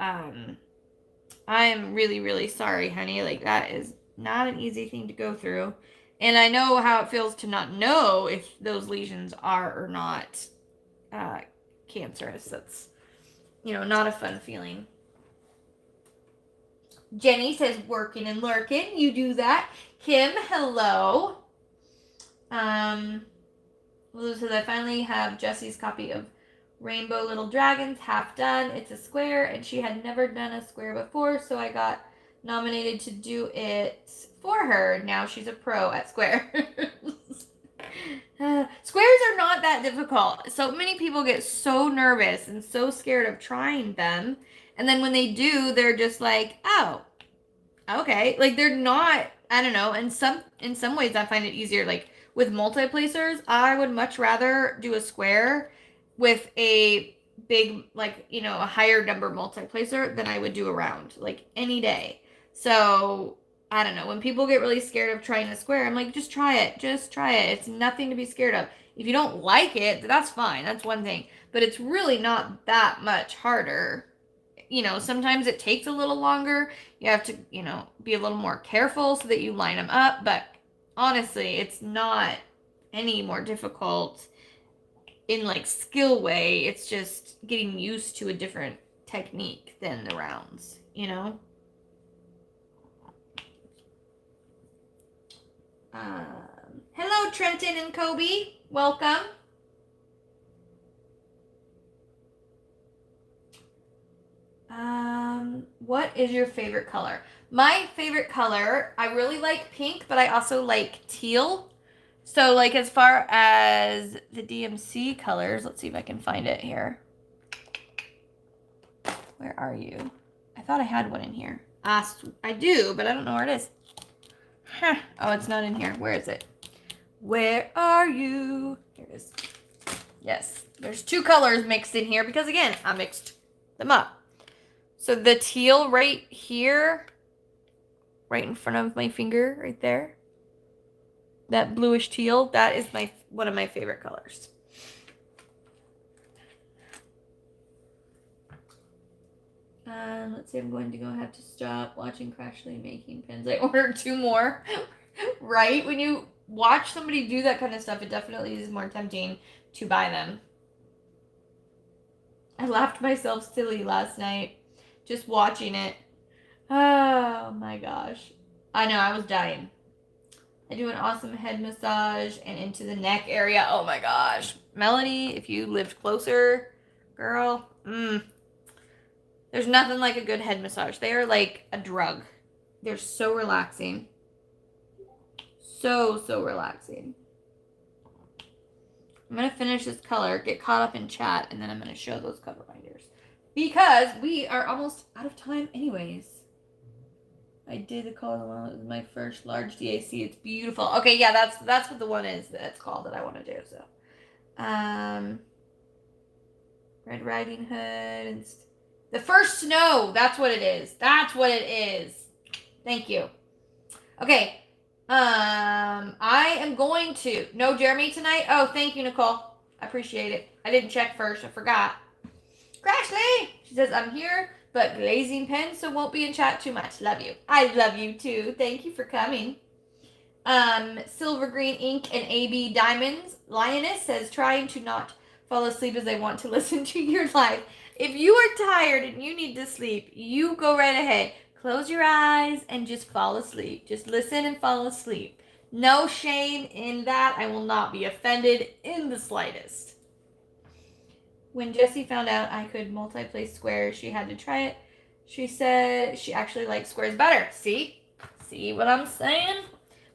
I'm really, really sorry, honey. Like that is not an easy thing to go through. And I know how it feels to not know if those lesions are or not cancerous. That's, not a fun feeling. Jenny says, working and lurking. You do that. Kim, hello. Lulu says, I finally have Jessie's copy of Rainbow Little Dragons half done. It's a square, and she had never done a square before, so I got nominated to do it for her. Now she's a pro at squares. Squares are not that difficult. So many people get so nervous and so scared of trying them, and then when they do, they're just like, oh, okay. Like they're not, I don't know. In some ways I find it easier. Like with multiplacers, I would much rather do a square with a big, like, a higher number multiplacer than I would do a round, like any day. So I don't know. When people get really scared of trying a square, I'm like, just try it. Just try it. It's nothing to be scared of. If you don't like it, that's fine. That's one thing. But it's really not that much harder. Sometimes it takes a little longer. You have to, be a little more careful so that you line them up. But honestly, it's not any more difficult in like skill way. It's just getting used to a different technique than the rounds, Hello, Trenton and Kobe. Welcome. What is your favorite color? My favorite color, I really like pink, but I also like teal. So, like, as far as the DMC colors, let's see if I can find it here. Where are you? I thought I had one in here. I do, but I don't know where it is. Huh. Oh, it's not in here. Where is it? Where are you? Here it is. Yes, there's 2 colors mixed in here because, again, I mixed them up. So the teal right here, right in front of my finger, right there, that bluish teal, that is one of my favorite colors. Let's see, I'm going to have to stop watching Crashly making pins. I ordered 2 more. Right? When you watch somebody do that kind of stuff, it definitely is more tempting to buy them. I laughed myself silly last night. just watching it. Oh my gosh. I know, I was dying. I do an awesome head massage and into the neck area. Oh my gosh. Melody, if you lived closer, girl, there's nothing like a good head massage. They are like a drug. They're so relaxing. So, so relaxing. I'm going to finish this color, get caught up in chat, and then I'm going to show those cover binders. Because we are almost out of time anyways. I did the color one. It was my first large DAC. It's beautiful. Okay, yeah, that's what the one is that's called that I want to do. So, Red Riding Hood and the first snow. That's what it is. That's what it is. Thank you. Okay. I am going to no Jeremy tonight. Oh, thank you, Nicole. I appreciate it. I didn't check first. I forgot. Crashly! She says, I'm here, but glazing pen, so won't be in chat too much. Love you. I love you too. Thank you for coming. Silver Green Ink and AB Diamonds. Lioness says, trying to not fall asleep as I want to listen to your live. If you are tired and you need to sleep, you go right ahead. Close your eyes and just fall asleep. Just listen and fall asleep. No shame in that. I will not be offended in the slightest. When Jessie found out I could multi-place squares, she had to try it. She said she actually likes squares better. See? See what I'm saying?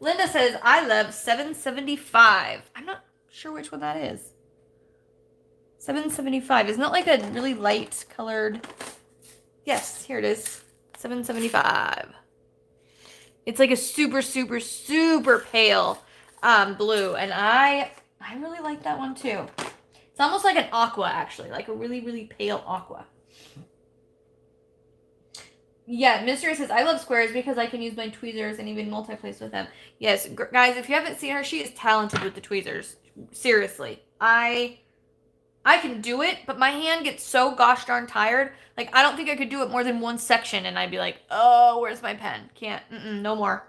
Linda says, I love 775. I'm not sure which one that is. 775. Isn't it like a really light colored? Yes, here it is. 775. It's like a super, super, super pale blue. And I really like that one too. It's almost like an aqua, actually. Like a really, really pale aqua. Yeah, Mr.s says, I love squares because I can use my tweezers and even multi-place with them. Yes, guys, if you haven't seen her, she is talented with the tweezers. Seriously. I can do it, but my hand gets so gosh darn tired. Like, I don't think I could do it more than one section, and I'd be like, oh, where's my pen? Can't. No more.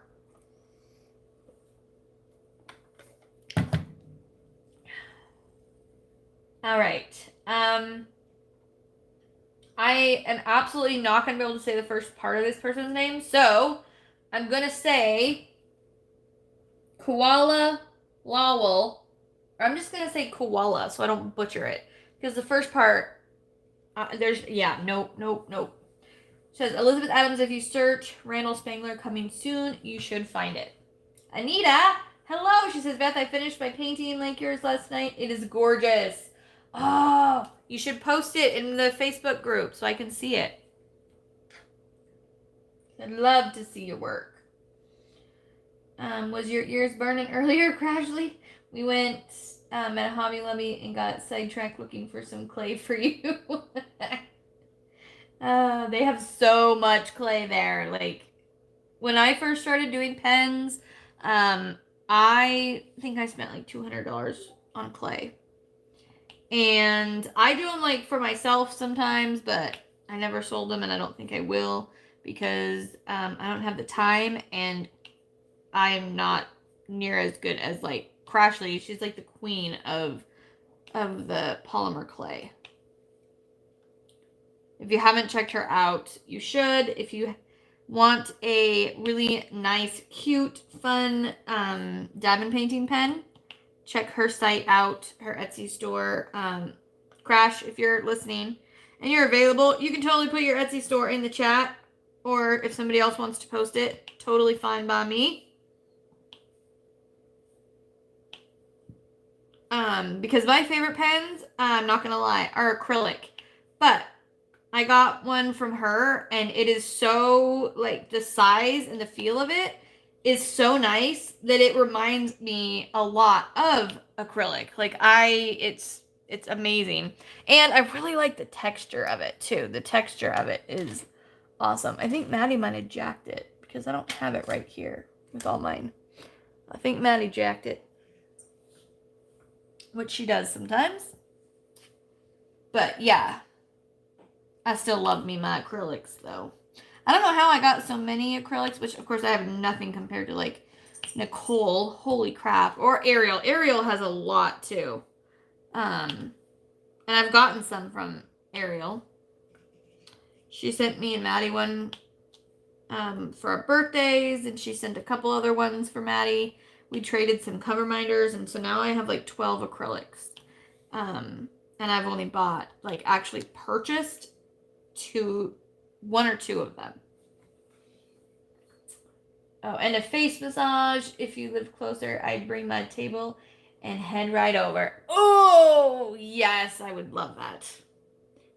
All right. I am absolutely not going to be able to say the first part of this person's name, so I'm going to say Koala Lawel. Or I'm just going to say koala so I don't butcher it. Because the first part, nope. Says, Elizabeth Adams, if you search Randall Spangler coming soon, you should find it. Anita, hello. She says, Beth, I finished my painting like yours last night. It is gorgeous. Oh, you should post it in the Facebook group so I can see it. I'd love to see your work. Was your ears burning earlier, Crashly? We went at a Hobby Lobby and got sidetracked looking for some clay for you. They have so much clay there. Like, when I first started doing pens, I think I spent like $200 on clay. And I do them like for myself sometimes, but I never sold them and I don't think I will because I don't have the time and I'm not near as good as like Crashly. She's like the queen of the polymer clay. If you haven't checked her out, you should. If you want a really nice, cute, fun diamond painting pen, check her site out, her Etsy store. Crash, if you're listening and you're available, you can totally put your Etsy store in the chat, or if somebody else wants to post it, totally fine by me. Because my favorite pens, I'm not gonna lie, are acrylic, but I got one from her and it is so, like, the size and the feel of it is so nice that it reminds me a lot of acrylic. Like, it's amazing. And I really like the texture of it too. The texture of it is awesome. I think Maddie might have jacked it because I don't have it right here with all mine. I think Maddie jacked it, which she does sometimes. But yeah, I still love me my acrylics though. I don't know how I got so many acrylics, which of course I have nothing compared to like Nicole. Holy crap. Or Ariel. Ariel has a lot too. And I've gotten some from Ariel. She sent me and Maddie one for our birthdays, and she sent a couple other ones for Maddie. We traded some cover minders, and so now I have like 12 acrylics. And I've only bought, like, actually purchased one or two of them. Oh, and a face massage. If you lived closer, I'd bring my table and head right over. Oh, yes, I would love that.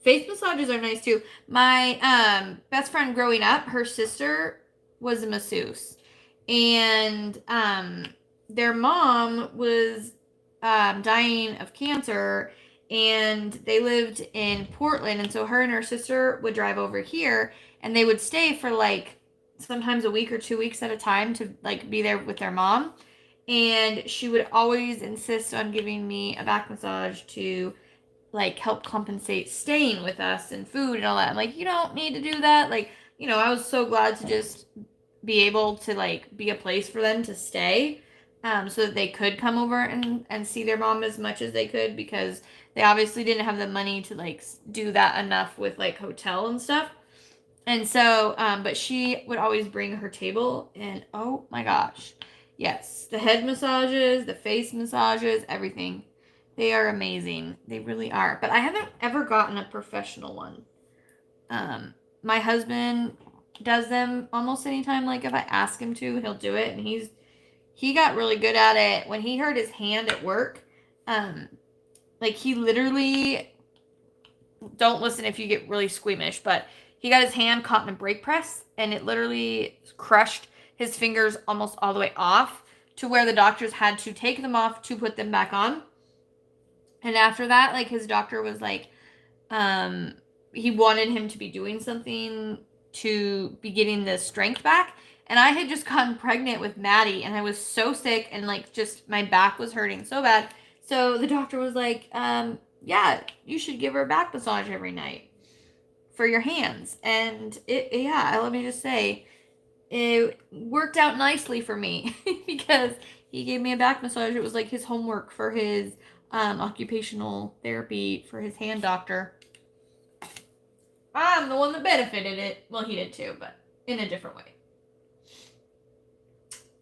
Face massages are nice too. My best friend growing up, her sister was a masseuse. And their mom was dying of cancer, and they lived in Portland, and so her and her sister would drive over here, and they would stay for like sometimes a week or 2 weeks at a time to like be there with their mom. And she would always insist on giving me a back massage to like help compensate staying with us and food and all that. I'm like, you don't need to do that. Like, you know, I was so glad to just be able to like be a place for them to stay, so that they could come over and see their mom as much as they could, because they obviously didn't have the money to like do that enough with like hotel and stuff. And so, but she would always bring her table, and oh my gosh, yes, the head massages, the face massages, everything. They are amazing. They really are. But I haven't ever gotten a professional one. My husband does them almost anytime. Like if I ask him to, he'll do it, and he got really good at it when he hurt his hand at work. Like he literally, don't listen if you get really squeamish, but he got his hand caught in a brake press, and it literally crushed his fingers almost all the way off, to where the doctors had to take them off to put them back on. And after that, like his doctor was like, he wanted him to be doing something to be getting the strength back. And I had just gotten pregnant with Maddie, and I was so sick, and like just my back was hurting so bad. So the doctor was like, yeah, you should give her a back massage every night for your hands. And let me just say, it worked out nicely for me because he gave me a back massage. It was like his homework for his occupational therapy for his hand doctor. I'm the one that benefited it. Well, he did too, but in a different way.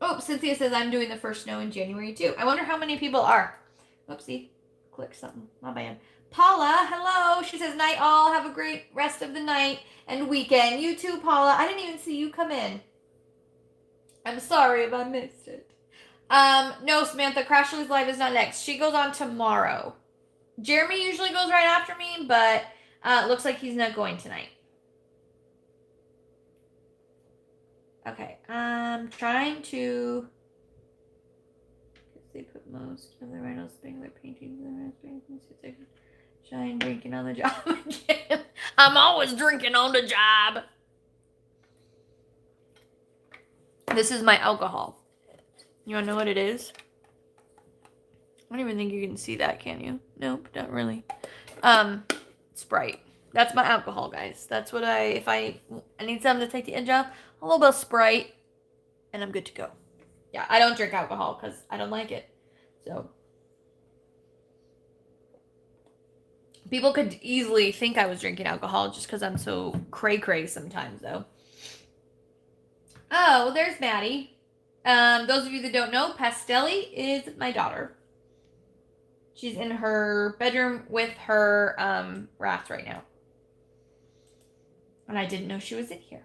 Oh, Cynthia says I'm doing the first snow in January too. I wonder how many people are. Oopsie. Click something. My bad. Paula, hello. She says, night all. Have a great rest of the night and weekend. You too, Paula. I didn't even see you come in. I'm sorry if I missed it. No, Samantha, Crashly's live is not next. She goes on tomorrow. Jeremy usually goes right after me, but looks like he's not going tonight. Okay, I'm trying to. They put most of the Reynolds Spangler paintings in the Shine drinking on the job again. I'm always drinking on the job. This is my alcohol. You want to know what it is? I don't even think you can see that, can you? Nope, not really. Sprite. That's my alcohol, guys. That's what if I need something to take the edge off, a little bit of Sprite, and I'm good to go. Yeah, I don't drink alcohol because I don't like it. So people could easily think I was drinking alcohol just because I'm so cray-cray sometimes, though. Oh, well, there's Maddie. Those of you that don't know, Pastelli is my daughter. She's in her bedroom with her Wreath right now. And I didn't know she was in here.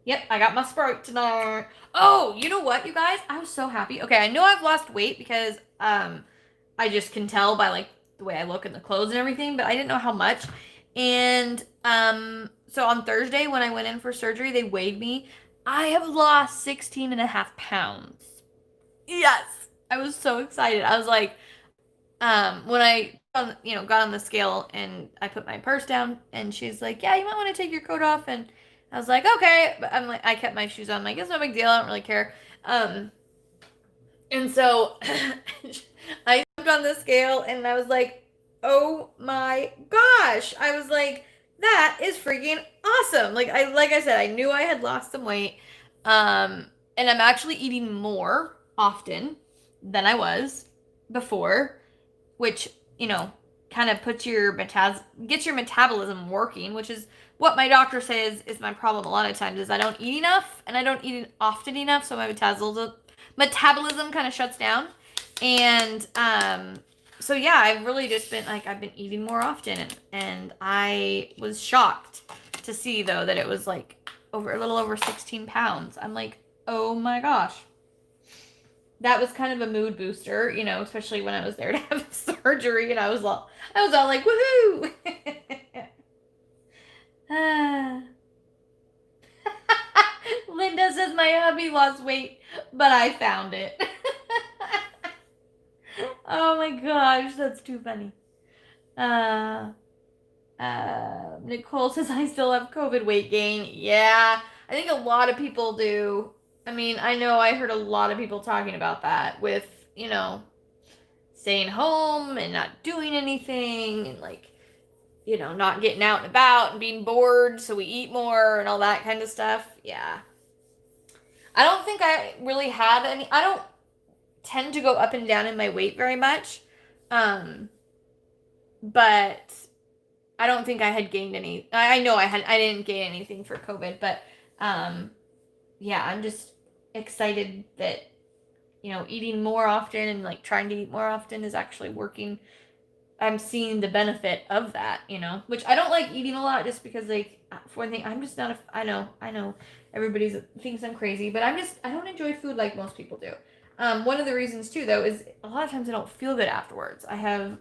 Yep, I got my Sprite tonight. Oh, you know what, you guys? I was so happy. Okay, I know I've lost weight because I just can tell by like the way I look in the clothes and everything, but I didn't know how much. And so on Thursday when I went in for surgery, they weighed me. I have lost 16 and a half pounds. Yes. I was so excited. I was like, when I got on the scale and I put my purse down, and she's like, yeah, you might want to take your coat off. And I was like, okay. But I'm like, I kept my shoes on. I'm like, it's no big deal. I don't really care. And so I jumped on the scale, and I was like, oh my gosh. I was like, that is freaking awesome. Like I said, I knew I had lost some weight. And I'm actually eating more often than I was before, which, kind of puts gets your metabolism working, which is what my doctor says is my problem a lot of times, is I don't eat enough and I don't eat it often enough, so my metabolism kind of shuts down. And so yeah, I've really just been like, I've been eating more often, and I was shocked to see though that it was like a little over 16 pounds. I'm like, oh my gosh. That was kind of a mood booster, you know, especially when I was there to have surgery, and I was all like, woohoo! Linda says my hubby lost weight, but I found it. Oh my gosh, that's too funny. Nicole says I still have COVID weight gain. Yeah, I think a lot of people do. I mean, I know I heard a lot of people talking about that with, you know, staying home and not doing anything and like, you know, not getting out and about and being bored, so we eat more and all that kind of stuff. Yeah. I don't think I really had any. I don't tend to go up and down in my weight very much. But I don't think I had gained any. I know I didn't gain anything for COVID, but yeah, I'm just excited that, you know, eating more often and like trying to eat more often is actually working. I'm seeing the benefit of that, you know, which I don't like eating a lot just because, like, for one thing, I'm just not I know everybody thinks I'm crazy, but I don't enjoy food like most people do. One of the reasons too, though, is a lot of times I don't feel good afterwards. I have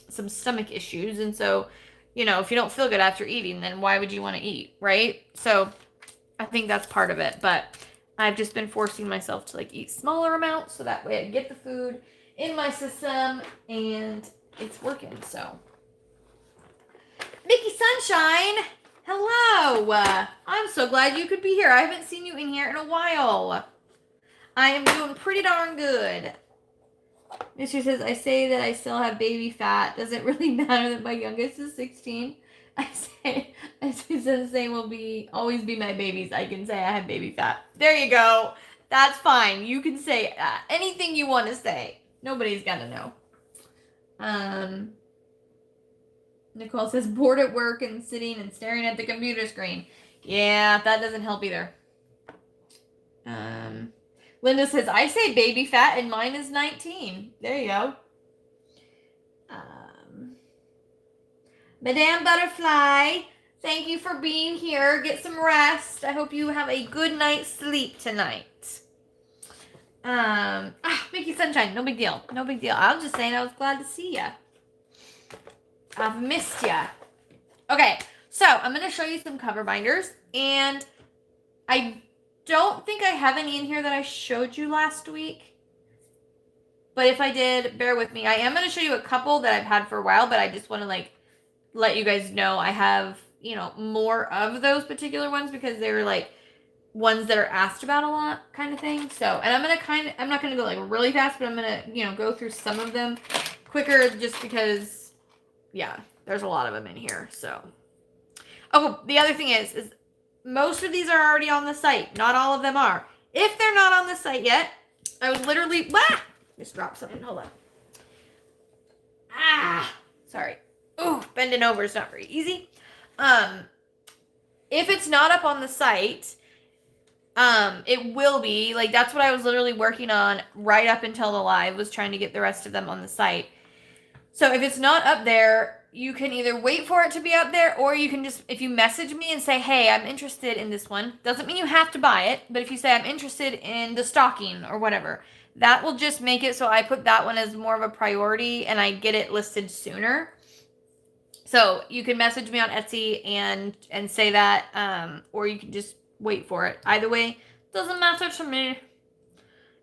some stomach issues, and so, you know, if you don't feel good after eating, then why would you want to eat, right? So I think that's part of it, but I've just been forcing myself to like eat smaller amounts so that way I get the food in my system and it's working. So Mickey Sunshine, hello. I'm so glad you could be here. I haven't seen you in here in a while. I am doing pretty darn good. Mr. says, I say that I still have baby fat. Does it really matter that my youngest is 16? I say the same will always be my babies. I can say I have baby fat. There you go. That's fine. You can say anything you want to say. Nobody's got to know. Nicole says, bored at work and sitting and staring at the computer screen. Yeah, that doesn't help either. Linda says, I say baby fat and mine is 19. There you go. Madame Butterfly, thank you for being here. Get some rest. I hope you have a good night's sleep tonight. Mickey Sunshine, no big deal. No big deal. I was just saying I was glad to see ya. I've missed ya. Okay, so I'm going to show you some cover binders, and I don't think I have any in here that I showed you last week. But if I did, bear with me. I am going to show you a couple that I've had for a while, but I just want to like let you guys know I have, you know, more of those particular ones because they're like ones that are asked about a lot kind of thing. So, and I'm not going to go like really fast, but I'm going to, you know, go through some of them quicker just because, yeah, there's a lot of them in here. So, oh, the other thing is most of these are already on the site. Not all of them are. If they're not on the site yet, I would literally, just drop something. Hold on. Sorry. Oh, bending over is not very easy. If it's not up on the site, it will be. Like, that's what I was literally working on right up until the live, was trying to get the rest of them on the site. So if it's not up there, you can either wait for it to be up there, or you can just, if you message me and say, hey, I'm interested in this one, doesn't mean you have to buy it, but if you say I'm interested in the stocking or whatever, that will just make it so I put that one as more of a priority and I get it listed sooner. So you can message me on Etsy and say that, or you can just wait for it. Either way, doesn't matter to me.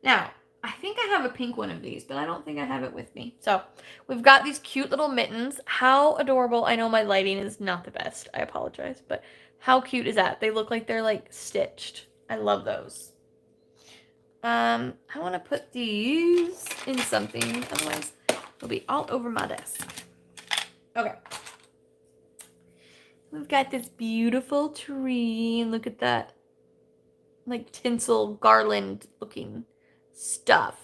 Now, I think I have a pink one of these, but I don't think I have it with me. So we've got these cute little mittens. How adorable. I know my lighting is not the best. I apologize, but how cute is that? They look like they're like stitched. I love those. I want to put these in something, otherwise they'll be all over my desk. Okay. We've got this beautiful tree. Look at that, like tinsel garland looking stuff.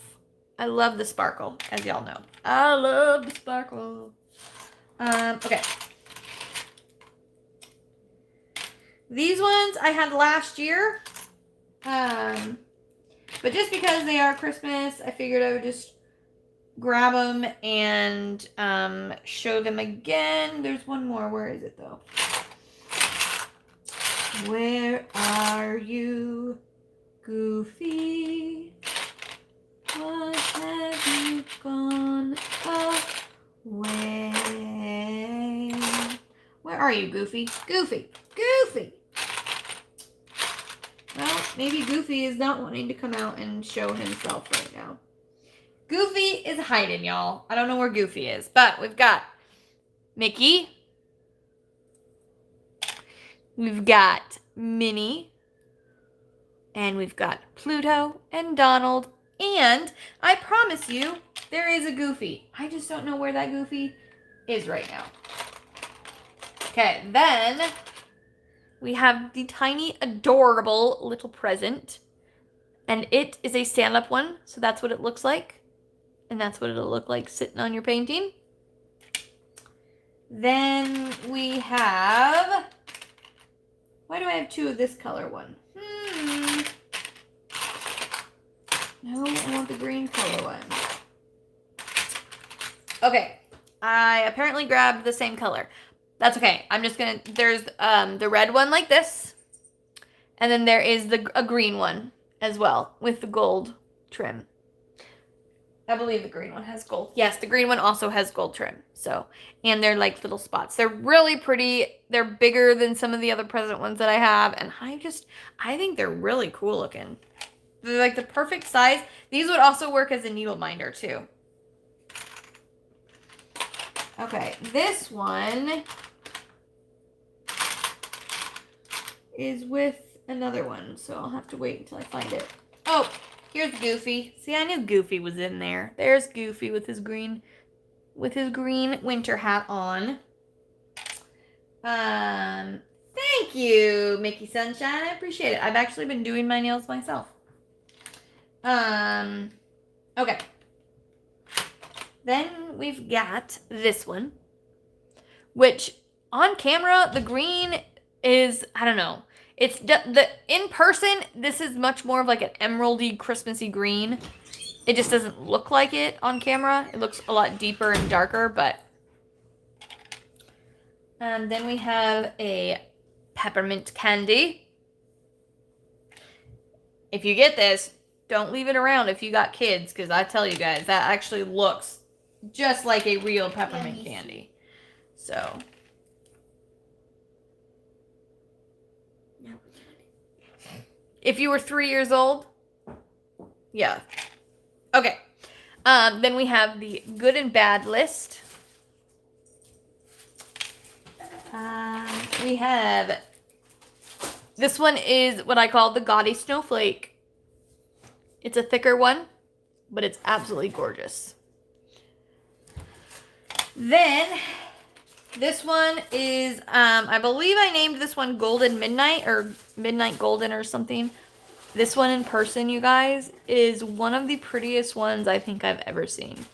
I love the sparkle, as y'all know. I love the sparkle. Okay. These ones I had last year. But just because they are Christmas, I figured I would just grab them and show them again. There's one more. Where is it, though? Where are you, Goofy? What have you gone away? Where are you, Goofy? Goofy! Goofy! Well, maybe Goofy is not wanting to come out and show himself right now. Goofy is hiding, y'all. I don't know where Goofy is, but we've got Mickey. We've got Minnie. And we've got Pluto and Donald. And I promise you, there is a Goofy. I just don't know where that Goofy is right now. Okay, then we have the tiny, adorable little present. And it is a stand-up one, so that's what it looks like. And that's what it'll look like sitting on your painting. Then we have... Why do I have two of this color one? No, I want the green color one. Okay. I apparently grabbed the same color. That's okay. I'm just gonna... There's the red one like this. And then there is a green one as well with the gold trim. I believe the green one has gold. Yes, the green one also has gold trim. So, and they're like little spots. They're really pretty. They're bigger than some of the other present ones that I have. And I think they're really cool looking. They're like the perfect size. These would also work as a needle minder too. Okay, this one is with another one. So I'll have to wait until I find it. Oh, here's Goofy. See, I knew Goofy was in there. There's Goofy with his green winter hat on. Thank you, Mickey Sunshine. I appreciate it. I've actually been doing my nails myself. Okay. Then we've got this one, which on camera, the green is, I don't know. It's in person, this is much more of like an emeraldy, Christmassy green. It just doesn't look like it on camera. It looks a lot deeper and darker, but... then we have a Peppermint Candy. If you get this, don't leave it around if you got kids, because I tell you guys, that actually looks just like a real Peppermint Candy. So... If you were 3 years old, yeah. Okay. Then we have the good and bad list. We have, this one is what I call the Gaudy Snowflake. It's a thicker one, but it's absolutely gorgeous. Then, this one is, I believe I named this one Golden Midnight, or Midnight Golden or something. This one in person, you guys, is one of the prettiest ones I think I've ever seen.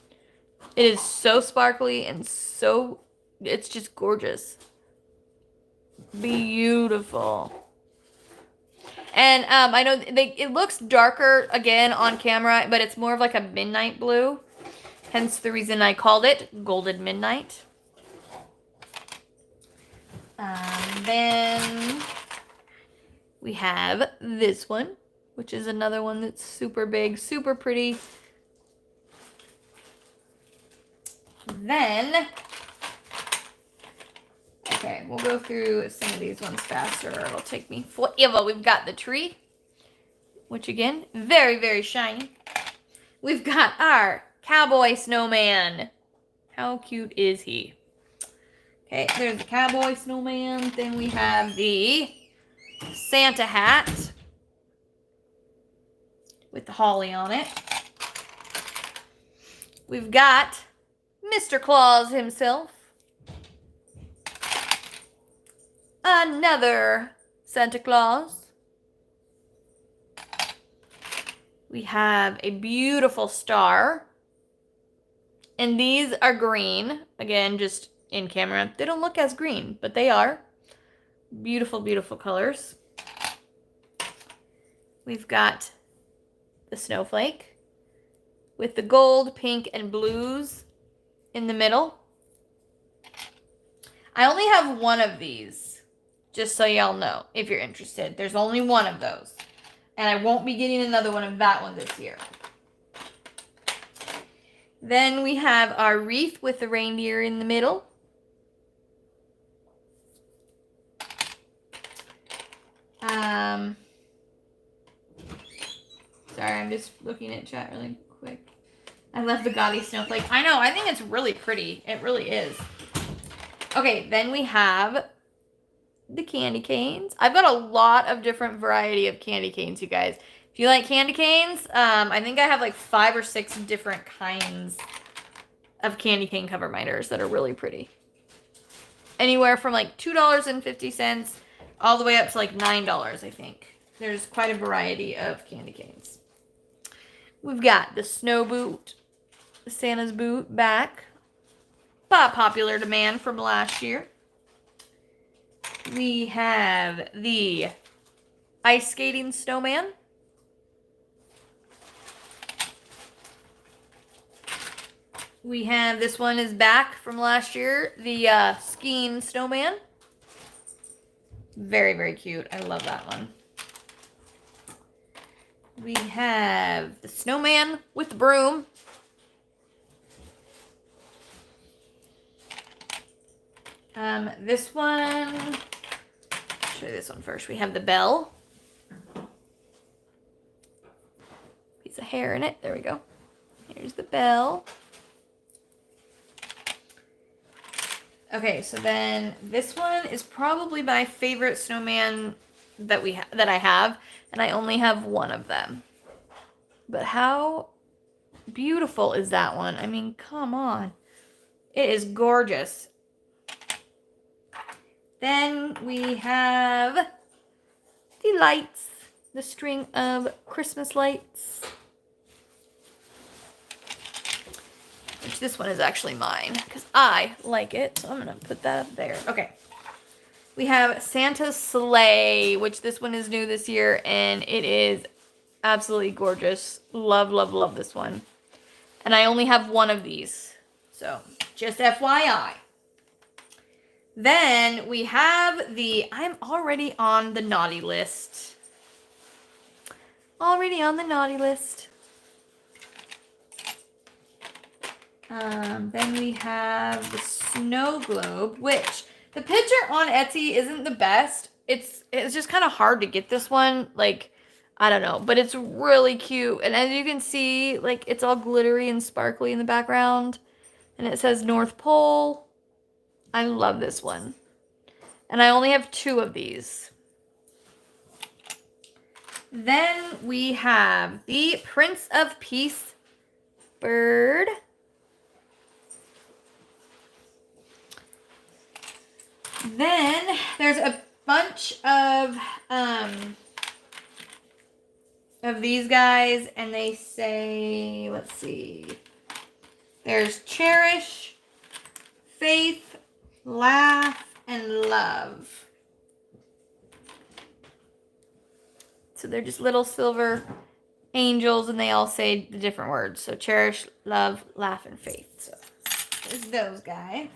It is so sparkly and so, it's just gorgeous. Beautiful. And I know it looks darker again on camera, but it's more of like a midnight blue. Hence the reason I called it Golden Midnight. Then we have this one, which is another one that's super big, super pretty. Then, okay, we'll go through some of these ones faster, or it'll take me forever. We've got the tree, which again, very, very shiny. We've got our cowboy snowman. How cute is he? Okay, there's the cowboy snowman. Then we have the Santa hat with the holly on it. We've got Mr. Claus himself. Another Santa Claus. We have a beautiful star. And these are green. Again, just in camera. They don't look as green, but they are. Beautiful, beautiful colors. We've got the snowflake with the gold, pink, and blues in the middle. I only have one of these, just so y'all know, if you're interested. There's only one of those. And I won't be getting another one of that one this year. Then we have our wreath with the reindeer in the middle. Sorry, I'm just looking at chat really quick. I love the gaudy snowflake. I know, I think it's really pretty. It really is. Okay, then we have the candy canes. I've got a lot of different variety of candy canes, you guys. If you like candy canes, I think I have like 5 or 6 different kinds of candy cane cover minders that are really pretty. Anywhere from like $2.50 all the way up to like $9, I think. There's quite a variety of candy canes. We've got the snow boot, Santa's boot back. By popular demand from last year. We have the ice skating snowman. We have, this one is back from last year, the skiing snowman. Very, very cute. I love that one. We have the snowman with the broom. This one, show you this one first. We have the bell. Piece of hair in it. There we go. Here's the bell. Okay, so then this one is probably my favorite snowman that I have, and I only have one of them. But how beautiful is that one? I mean, come on. It is gorgeous. Then we have the lights, the string of Christmas lights. Which this one is actually mine because I like it. So I'm going to put that up there. Okay. We have Santa's Sleigh, which this one is new this year, and it is absolutely gorgeous. Love, love, love this one. And I only have one of these. So, just FYI. Then we have the, I'm already on the naughty list. Already on the naughty list. Then we have the snow globe, which the picture on Etsy isn't the best. It's just kind of hard to get this one. Like, I don't know, but it's really cute. And as you can see, like, it's all glittery and sparkly in the background. And it says North Pole. I love this one. And I only have 2 of these. Then we have the Prince of Peace bird. Then there's a bunch of these guys, and they say, let's see, there's cherish, faith, laugh, and love. So they're just little silver angels, and they all say the different words. So cherish, love, laugh, and faith. So there's those guys.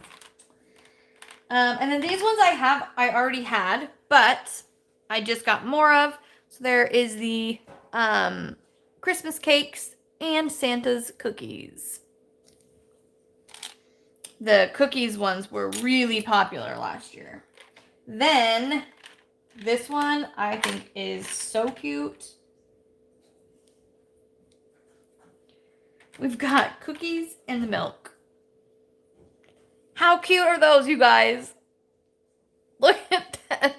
And then these ones I already had, but I just got more of. So there is the Christmas cakes and Santa's cookies. The cookies ones were really popular last year. Then this one I think is so cute. We've got cookies and the milk. How cute are those, you guys? Look at that.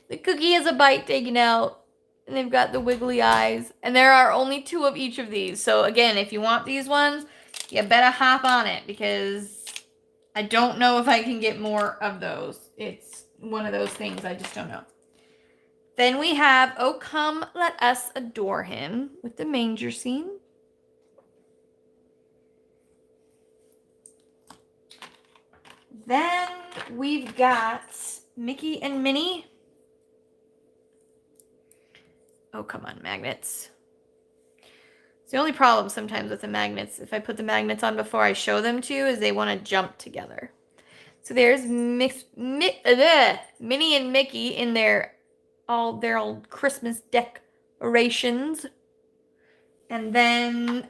The cookie has a bite taken out. And they've got the wiggly eyes. And there are only 2 of each of these. So again, if you want these ones, you better hop on it. Because I don't know if I can get more of those. It's one of those things I just don't know. Then we have "Oh Come Let Us Adore Him" with the manger scene. Then we've got Mickey and Minnie. Oh, come on, magnets. It's the only problem sometimes with the magnets. If I put the magnets on before I show them to you, is they want to jump together. So there's Minnie and Mickey in their old Christmas decorations. And then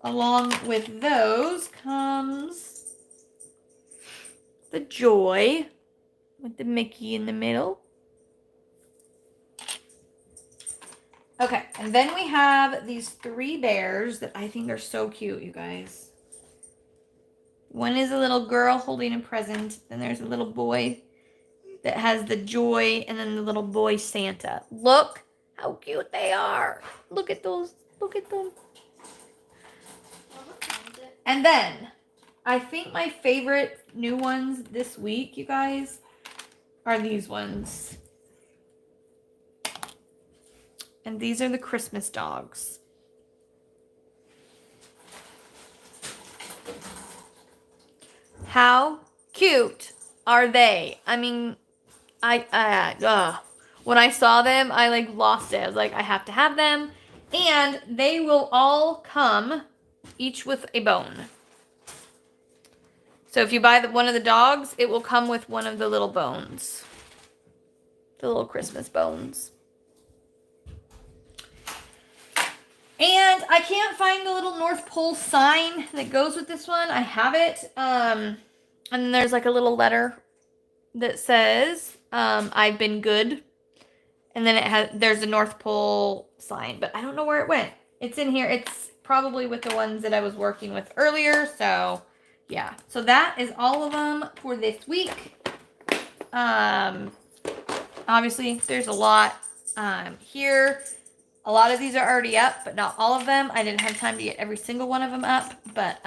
along with those comes the joy with the Mickey in the middle. Okay, and then we have these 3 bears that I think are so cute, you guys. One is a little girl holding a present. Then there's a little boy that has the joy, and then the little boy Santa. Look how cute they are. Look at those. Look at them. And then, I think my favorite new ones this week, you guys, are these ones. And these are the Christmas dogs. How cute are they? I mean, when I saw them, I like lost it. I was like, I have to have them. And they will all come each with a bone. So if you buy one of the dogs, it will come with one of the little bones. The little Christmas bones. And I can't find the little North Pole sign that goes with this one. I have it. And then there's like a little letter that says, I've been good. And then there's a North Pole sign, but I don't know where it went. It's in here. It's probably with the ones that I was working with earlier. So yeah. So that is all of them for this week. Obviously there's a lot here. A lot of these are already up, but not all of them. I didn't have time to get every single one of them up, but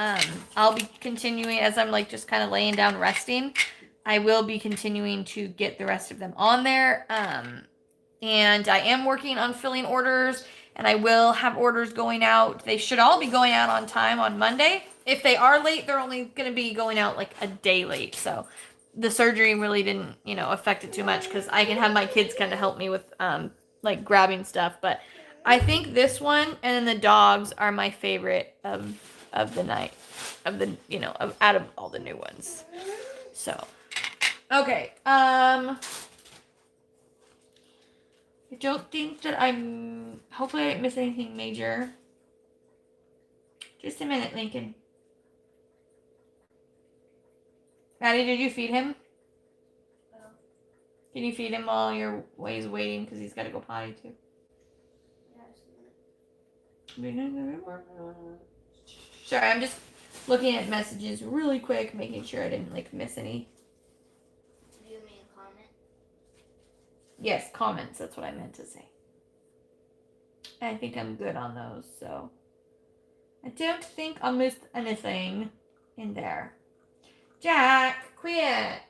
I'll be continuing as I'm like just kind of laying down resting. I will be continuing to get the rest of them on there. And I am working on filling orders, and I will have orders going out. They should all be going out on time on Monday. If they are late, they're only going to be going out like a day late. So the surgery really didn't, affect it too much because I can have my kids kind of help me with like grabbing stuff, but I think this one and then the dogs are my favorite of the night, out of all the new ones. So, okay. I don't think that hopefully I didn't miss anything major. Just a minute, Lincoln. Maddie, did you feed him? No. Can you feed him while he's waiting because he's got to go potty too? Sorry, I'm just looking at messages really quick, making sure I didn't miss any. Do you mean comment? Yes, comments. That's what I meant to say. I think I'm good on those, so I don't think I'll miss anything in there. Jack, quit.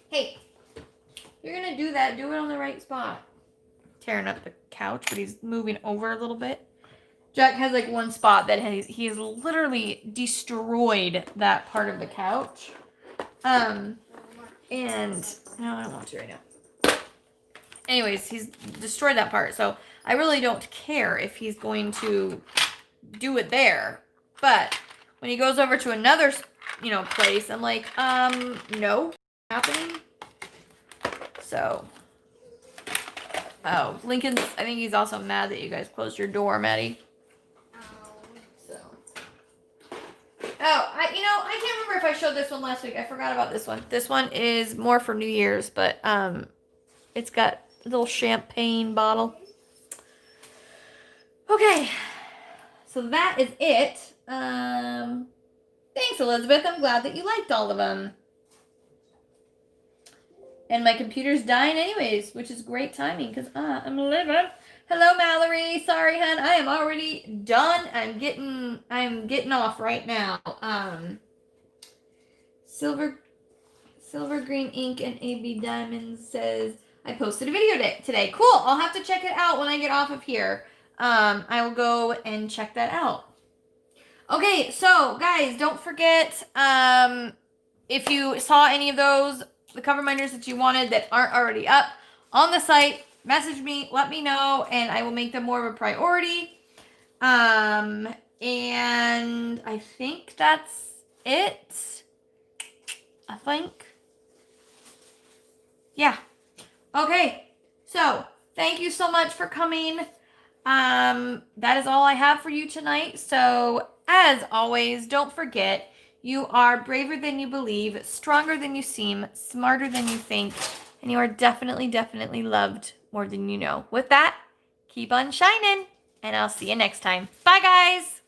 Hey, if you're gonna do that, do it on the right spot. Tearing up the couch, but he's moving over a little bit. Jack has one spot that he has literally destroyed that part of the couch. And no, I don't want to right now. Anyways, he's destroyed that part, so I really don't care if he's going to do it there. But when he goes over to another, place, I'm like, no, happening. So. Oh, Lincoln's, I think he's also mad that you guys closed your door, Maddie. So. Oh, I can't remember if I showed this one last week. I forgot about this one. This one is more for New Year's, but, it's got a little champagne bottle. Okay. So that is it. Thanks, Elizabeth. I'm glad that you liked all of them. And my computer's dying anyways, which is great timing because I'm living. Hello, Mallory. Sorry, hun. I am already done. I'm getting off right now. Silver Silver Green Ink and AB Diamonds says, I posted a video today. Cool. I'll have to check it out when I get off of here. I will go and check that out. Okay, so guys, don't forget, if you saw any of those, the cover minders that you wanted that aren't already up on the site, message me, let me know, and I will make them more of a priority. And I think that's it. I think. Yeah. Okay. So, thank you so much for coming. That is all I have for you tonight. So, as always, don't forget, you are braver than you believe, stronger than you seem, smarter than you think, and you are definitely, definitely loved more than you know. With that, keep on shining, and I'll see you next time. Bye, guys!